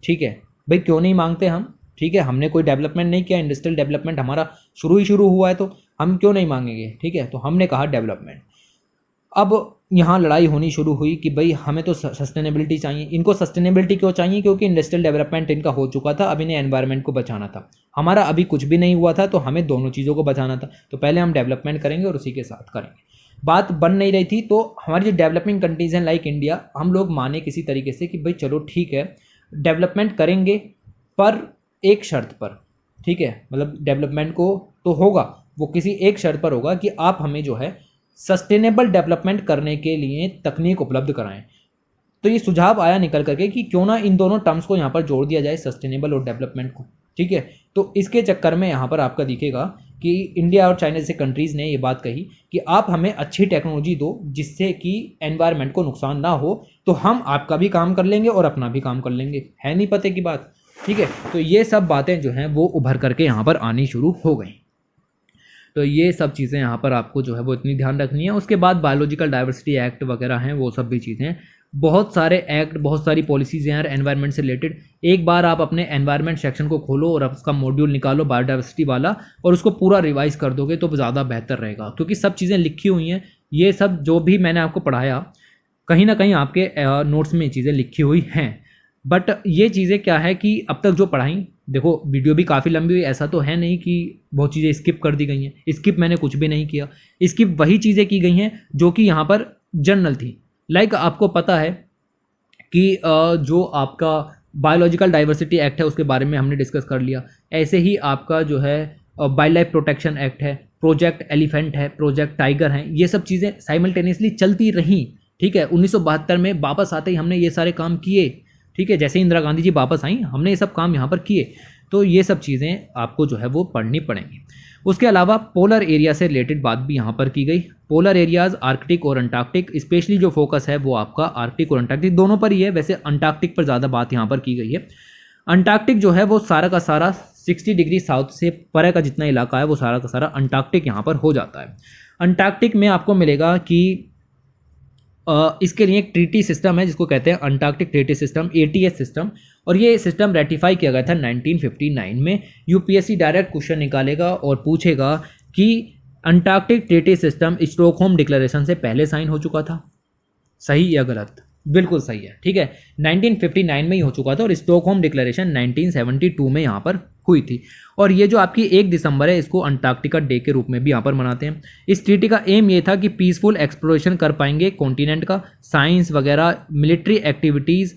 ठीक है भाई, क्यों नहीं मांगते हम, ठीक है, हमने कोई डेवलपमेंट नहीं किया, इंडस्ट्रियल डेवलपमेंट हमारा शुरू हुआ है, तो हम क्यों नहीं मांगेंगे, ठीक है। तो हमने कहा डेवलपमेंट। अब यहाँ लड़ाई होनी शुरू हुई कि भाई हमें तो सस्टेनेबिलिटी चाहिए। इनको सस्टेनेबिलिटी क्यों चाहिए, क्योंकि इंडस्ट्रियल डेवलपमेंट इनका हो चुका था, अब इन्हें एनवायरनमेंट को बचाना था। हमारा अभी कुछ भी नहीं हुआ था, तो हमें दोनों चीज़ों को बचाना था। तो पहले हम डेवलपमेंट करेंगे और उसी के साथ करेंगे। बात बन नहीं रही थी, तो हमारी जो डेवलपिंग कंट्रीज़ हैं लाइक इंडिया, हम लोग माने किसी तरीके से कि भाई चलो ठीक है, डेवलपमेंट करेंगे पर एक शर्त पर, ठीक है, मतलब डेवलपमेंट को तो होगा, वो किसी एक शर्त पर होगा कि आप हमें जो है सस्टेनेबल डेवलपमेंट करने के लिए तकनीक उपलब्ध कराएं। तो ये सुझाव आया निकल करके कि क्यों ना इन दोनों टर्म्स को यहाँ पर जोड़ दिया जाए, सस्टेनेबल और डेवलपमेंट को, ठीक है। तो इसके चक्कर में यहाँ पर आपका दिखेगा कि इंडिया और चाइना जैसे कंट्रीज़ ने ये बात कही कि आप हमें अच्छी टेक्नोलॉजी दो जिससे कि एनवायरनमेंट को नुकसान ना हो, तो हम आपका भी काम कर लेंगे और अपना भी काम कर लेंगे। है नहीं पते की बात, ठीक है। तो ये सब बातें जो हैं वो उभर करके यहाँ पर आनी शुरू हो गई। तो ये सब चीज़ें यहाँ पर आपको जो है वो इतनी ध्यान रखनी है। उसके बाद बायोलॉजिकल डाइवर्सिटी एक्ट वगैरह हैं, वो सब भी चीज़ें, बहुत सारे एक्ट, बहुत सारी पॉलिसीज़ हैं एनवायरनमेंट से रिलेटेड। एक बार आप अपने एनवायरनमेंट सेक्शन को खोलो और उसका मॉड्यूल निकालो बायोडाइवर्सिटी वाला, और उसको पूरा रिवाइज कर दोगे तो ज़्यादा बेहतर रहेगा, क्योंकि सब चीज़ें लिखी हुई हैं। ये सब जो भी मैंने आपको पढ़ाया, कहीं ना कहीं आपके नोट्स में ये चीज़ें लिखी हुई हैं। बट ये चीज़ें क्या है कि अब तक जो पढ़ाई, देखो वीडियो भी काफ़ी लंबी हुई, ऐसा तो है नहीं कि बहुत चीज़ें स्किप कर दी गई हैं। स्किप मैंने कुछ भी नहीं किया, स्किप वही चीज़ें की गई हैं जो कि यहाँ पर जनरल थी। लाइक आपको पता है कि जो आपका बायोलॉजिकल डाइवर्सिटी एक्ट है उसके बारे में हमने डिस्कस कर लिया। ऐसे ही आपका जो है वाइल्ड लाइफ प्रोटेक्शन एक्ट है, प्रोजेक्ट एलिफेंट है, प्रोजेक्ट टाइगर हैं, ये सब चीज़ें साइमल्टेनियसली चलती रहीं, ठीक है। 1972 में वापस आते ही हमने ये सारे काम किए, ठीक है। जैसे इंदिरा गांधी जी वापस आई, हमने ये सब काम यहाँ पर किए। तो ये सब चीज़ें आपको जो है वो पढ़नी पड़ेंगी। उसके अलावा पोलर एरिया से रिलेटेड बात भी यहाँ पर की गई। पोलर एरियाज़ आर्कटिक और अंटार्कटिक, स्पेशली जो फोकस है वो आपका आर्कटिक और अंटार्कटिक दोनों पर ही है। वैसे अंटार्कटिक पर ज़्यादा बात यहाँ पर की गई है। अंटार्कटिक जो है वो सारा का सारा 60 डिग्री साउथ से परे का जितना इलाका है वो सारा का सारा अंटार्कटिक यहाँ पर हो जाता है। अंटार्कटिक में आपको मिलेगा कि इसके लिए एक ट्रीटी सिस्टम है जिसको कहते हैं Antarctic treaty system, ATS system, और ये सिस्टम रेटिफाई किया गया था 1959 में। यूपीएससी डायरेक्ट क्वेश्चन निकालेगा और पूछेगा कि Antarctic treaty system Stockholm declaration से पहले साइन हो चुका था, सही या गलत? बिल्कुल सही है, ठीक है। 1959 में ही हो चुका था, और स्टॉकहोम डिक्लेरेशन 1972 में यहाँ पर हुई थी। और ये जो आपकी 1 दिसंबर है, इसको अंटार्कटिका डे के रूप में भी यहाँ पर मनाते हैं। इस ट्रीटी का एम ये था कि पीसफुल एक्सप्लोरेशन कर पाएंगे कॉन्टिनेंट का, साइंस वगैरह, मिलिट्री एक्टिविटीज़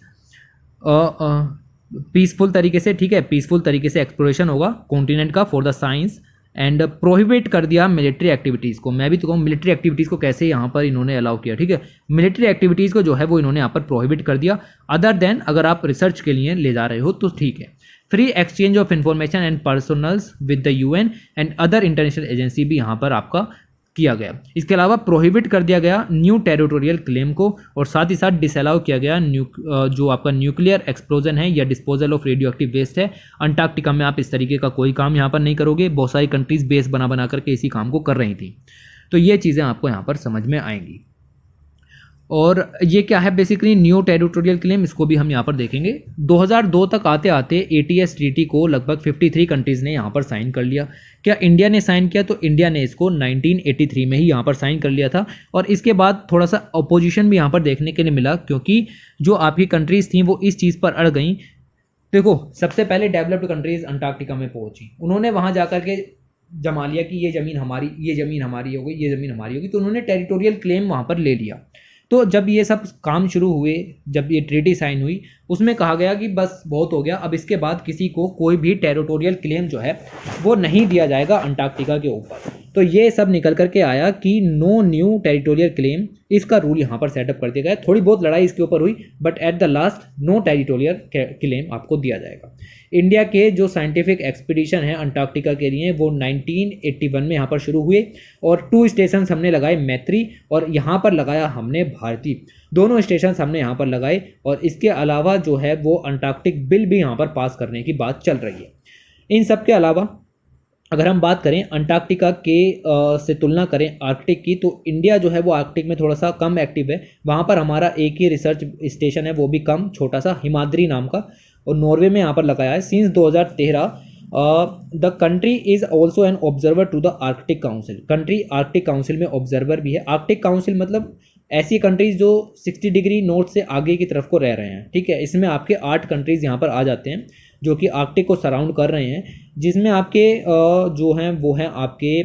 पीसफुल तरीके से, ठीक है, पीसफुल तरीके से एक्सप्लोरेशन होगा कॉन्टिनेंट का for the science, and prohibit कर दिया मिलिट्री एक्टिविटीज़ को। मैं भी तो कहूँ मिलिट्री एक्टिविटीज़ को कैसे यहाँ पर इन्होंने अलाउ किया, ठीक है। मिलिट्री एक्टिविटीज़ को जो है वो इन्होंने यहाँ पर प्रोहिबिट कर दिया, अदर देन अगर आप रिसर्च के लिए ले जा रहे हो तो ठीक है। Free exchange of information and personals with the UN and other international agency भी यहाँ पर आपका किया गया। इसके अलावा प्रोहिबिट कर दिया गया न्यू टेरिटोरियल क्लेम को, और साथ ही साथ डिसअलाउ किया गया जो आपका न्यूक्लियर एक्सप्लोजन है या disposal of radioactive waste है। अंटार्कटिका में आप इस तरीके का कोई काम यहाँ पर नहीं करोगे। बहुत सारी कंट्रीज बेस बना बना करके इसी काम को कर रही थी। तो ये चीज़ें आपको यहाँ पर समझ में आएंगी। और ये क्या है बेसिकली न्यू टेरिटोरियल क्लेम, इसको भी हम यहाँ पर देखेंगे। 2002 तक आते आते एटीएस ट्रीटी को लगभग 53 कंट्रीज़ ने यहाँ पर साइन कर लिया। क्या इंडिया ने साइन किया? तो इंडिया ने इसको 1983 में ही यहाँ पर साइन कर लिया था। और इसके बाद थोड़ा सा अपोजिशन भी यहाँ पर देखने के लिए मिला, क्योंकि जो आपकी कंट्रीज़ थी वो इस चीज़ पर अड़ गई। देखो, सबसे पहले डेवलप्ड कंट्रीज़ अंटार्कटिका में पहुँची, उन्होंने वहाँ जाकर के जमा लिया कि ये ज़मीन हमारी, ये ज़मीन हमारी होगी, ये ज़मीन हमारी होगी, तो उन्होंने टेरिटोरियल क्लेम वहाँ पर ले लिया। तो जब ये सब काम शुरू हुए, जब ये ट्रीटी साइन हुई, उसमें कहा गया कि बस बहुत हो गया, अब इसके बाद किसी को कोई भी टेरिटोरियल क्लेम जो है वो नहीं दिया जाएगा अंटार्कटिका के ऊपर। तो ये सब निकल करके आया कि नो न्यू टेरिटोरियल क्लेम, इसका रूल यहाँ पर सेटअप कर दिया गया। थोड़ी बहुत लड़ाई इसके ऊपर हुई, but at the last no territorial claim आपको दिया जाएगा। इंडिया के जो साइंटिफिक एक्सपीडिशन है अंटार्कटिका के लिए वो 1981 में यहाँ पर शुरू हुए, और 2 स्टेशन हमने लगाए, मैत्री और यहाँ पर लगाया हमने भारती। दोनों स्टेशन हमने यहाँ पर लगाए, और इसके अलावा जो है वो अंटार्कटिक बिल भी यहाँ पर पास करने की बात चल रही है। इन सब के अलावा अगर हम बात करें अंटार्कटिका के से तुलना करें आर्कटिक की, तो इंडिया जो है वो आर्कटिक में थोड़ा सा कम एक्टिव है। वहाँ पर हमारा एक ही रिसर्च स्टेशन है, वो भी कम, छोटा सा, हिमाद्री नाम का, और नॉर्वे में यहाँ पर लगाया है। Since 2013 the country is also an observer to the Arctic Council. Country Arctic Council में ऑब्जर्वर भी है। आर्कटिक काउंसिल मतलब ऐसी कंट्रीज जो 60 डिग्री नॉर्थ से आगे की तरफ को रह रहे हैं, ठीक है। इसमें आपके 8 कंट्रीज यहाँ पर आ जाते हैं जो कि आर्कटिक को सराउंड कर रहे हैं, जिसमें आपके जो हैं वो हैं आपके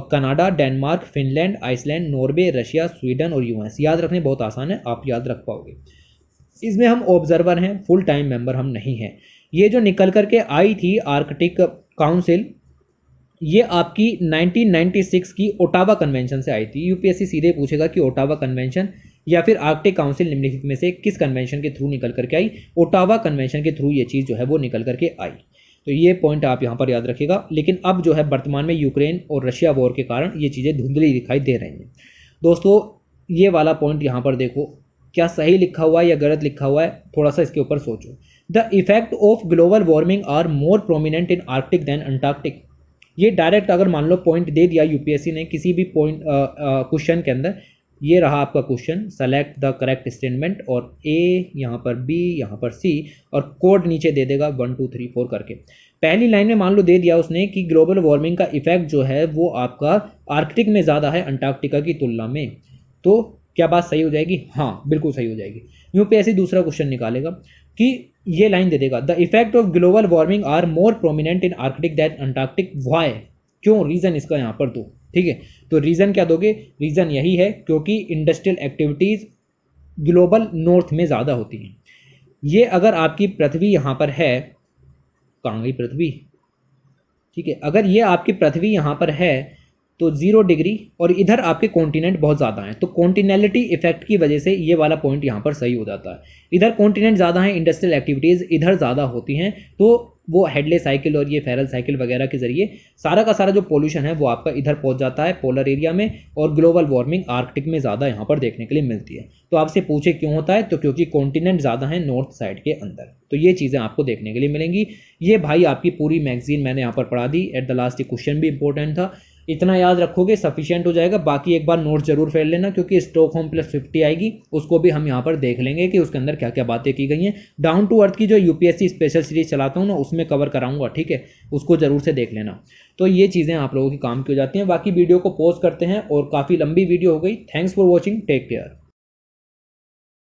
Canada, Denmark, Finland, Iceland, Norway, Russia, Sweden और यूएस। याद रखने बहुत आसान है, आप याद रख पाओगे। इसमें हम ऑब्जर्वर हैं, फुल टाइम मेंबर हम नहीं हैं। ये जो निकल करके आई थी आर्कटिक काउंसिल, ये आपकी 1996 की ओटावा कन्वेंशन से आई थी। यूपीएससी सीधे पूछेगा कि ओटावा कन्वेंशन या फिर आर्कटिक काउंसिल निम्नलिखित में से किस कन्वेंशन के थ्रू निकल करके आई? ओटावा कन्वेंशन के थ्रू ये चीज़ जो है वो निकल करके आई। तो ये पॉइंट आप यहाँ पर याद रखिएगा। लेकिन अब जो है वर्तमान में यूक्रेन और रशिया वॉर के कारण ये चीज़ें धुंधली दिखाई दे रही हैं। दोस्तों, ये वाला पॉइंट यहाँ पर देखो, क्या सही लिखा हुआ है या गलत लिखा हुआ है, थोड़ा सा इसके ऊपर सोचो। The effect of global warming are more prominent in Arctic than Antarctic. ये डायरेक्ट अगर मान लो पॉइंट दे दिया यूपीएससी ने किसी भी पॉइंट क्वेश्चन के अंदर, ये रहा आपका question, select the correct statement, और ए यहाँ पर, बी यहाँ पर, सी, और कोड नीचे दे देगा 1 2 3 4 करके। पहली लाइन में मान लो दे दिया उसने कि ग्लोबल वार्मिंग का इफेक्ट जो है वो आपका आर्कटिक में ज़्यादा है अंटार्कटिका की तुलना में, तो क्या बात सही हो जाएगी? हाँ, बिल्कुल सही हो जाएगी। यूपीएससी दूसरा क्वेश्चन निकालेगा कि ये लाइन दे देगा, the effect of global warming are more prominent in Arctic that Antarctic, why, क्यों, रीज़न इसका यहाँ पर दो, ठीक है। तो रीज़न क्या दोगे? रीज़न यही है क्योंकि इंडस्ट्रियल एक्टिविटीज़ ग्लोबल नॉर्थ में ज़्यादा होती हैं। ये अगर आपकी पृथ्वी यहाँ पर है, कहाँ गई पृथ्वी, ठीक है, अगर ये आपकी पृथ्वी यहाँ पर है तो 0 डिग्री, और इधर आपके कॉन्टिनेंट बहुत ज़्यादा हैं, तो कॉन्टिनेलिटी इफेक्ट की वजह से ये वाला पॉइंट यहाँ पर सही हो जाता है। इधर कॉन्टिनेंट ज़्यादा हैं, इंडस्ट्रियल एक्टिविटीज़ इधर ज़्यादा होती हैं, तो वो हेडले साइकिल और ये फेरल साइकिल वगैरह के ज़रिए सारा का सारा जो पोल्यूशन है वो आपका इधर पहुँच जाता है पोलर एरिया में, और ग्लोबल वार्मिंग आर्कटिक में ज़्यादा यहाँ पर देखने के लिए मिलती है। तो आपसे पूछे क्यों होता है, तो क्योंकि कॉन्टिनेंट ज़्यादा है नॉर्थ साइड के अंदर। तो ये चीज़ें आपको देखने के लिए मिलेंगी। ये भाई आपकी पूरी मैगजीन मैंने यहाँ पर पढ़ा दी। एट द लास्ट ये क्वेश्चन भी इंपॉर्टेंट था, इतना याद रखोगे सफिशिएंट हो जाएगा। बाकी एक बार नोट जरूर फेर लेना, क्योंकि स्टॉकहोम +50 आएगी, उसको भी हम यहाँ पर देख लेंगे कि उसके अंदर क्या क्या बातें की गई हैं। डाउन टू अर्थ की जो यूपीएससी स्पेशल सीरीज चलाता हूँ ना, उसमें कवर कराऊंगा, ठीक है, उसको जरूर से देख लेना। तो ये चीज़ें आप लोगों की काम की हो जाती हैं। बाकी वीडियो को पॉज करते हैं, और काफ़ी लंबी वीडियो हो गई। Thanks for watching, take care.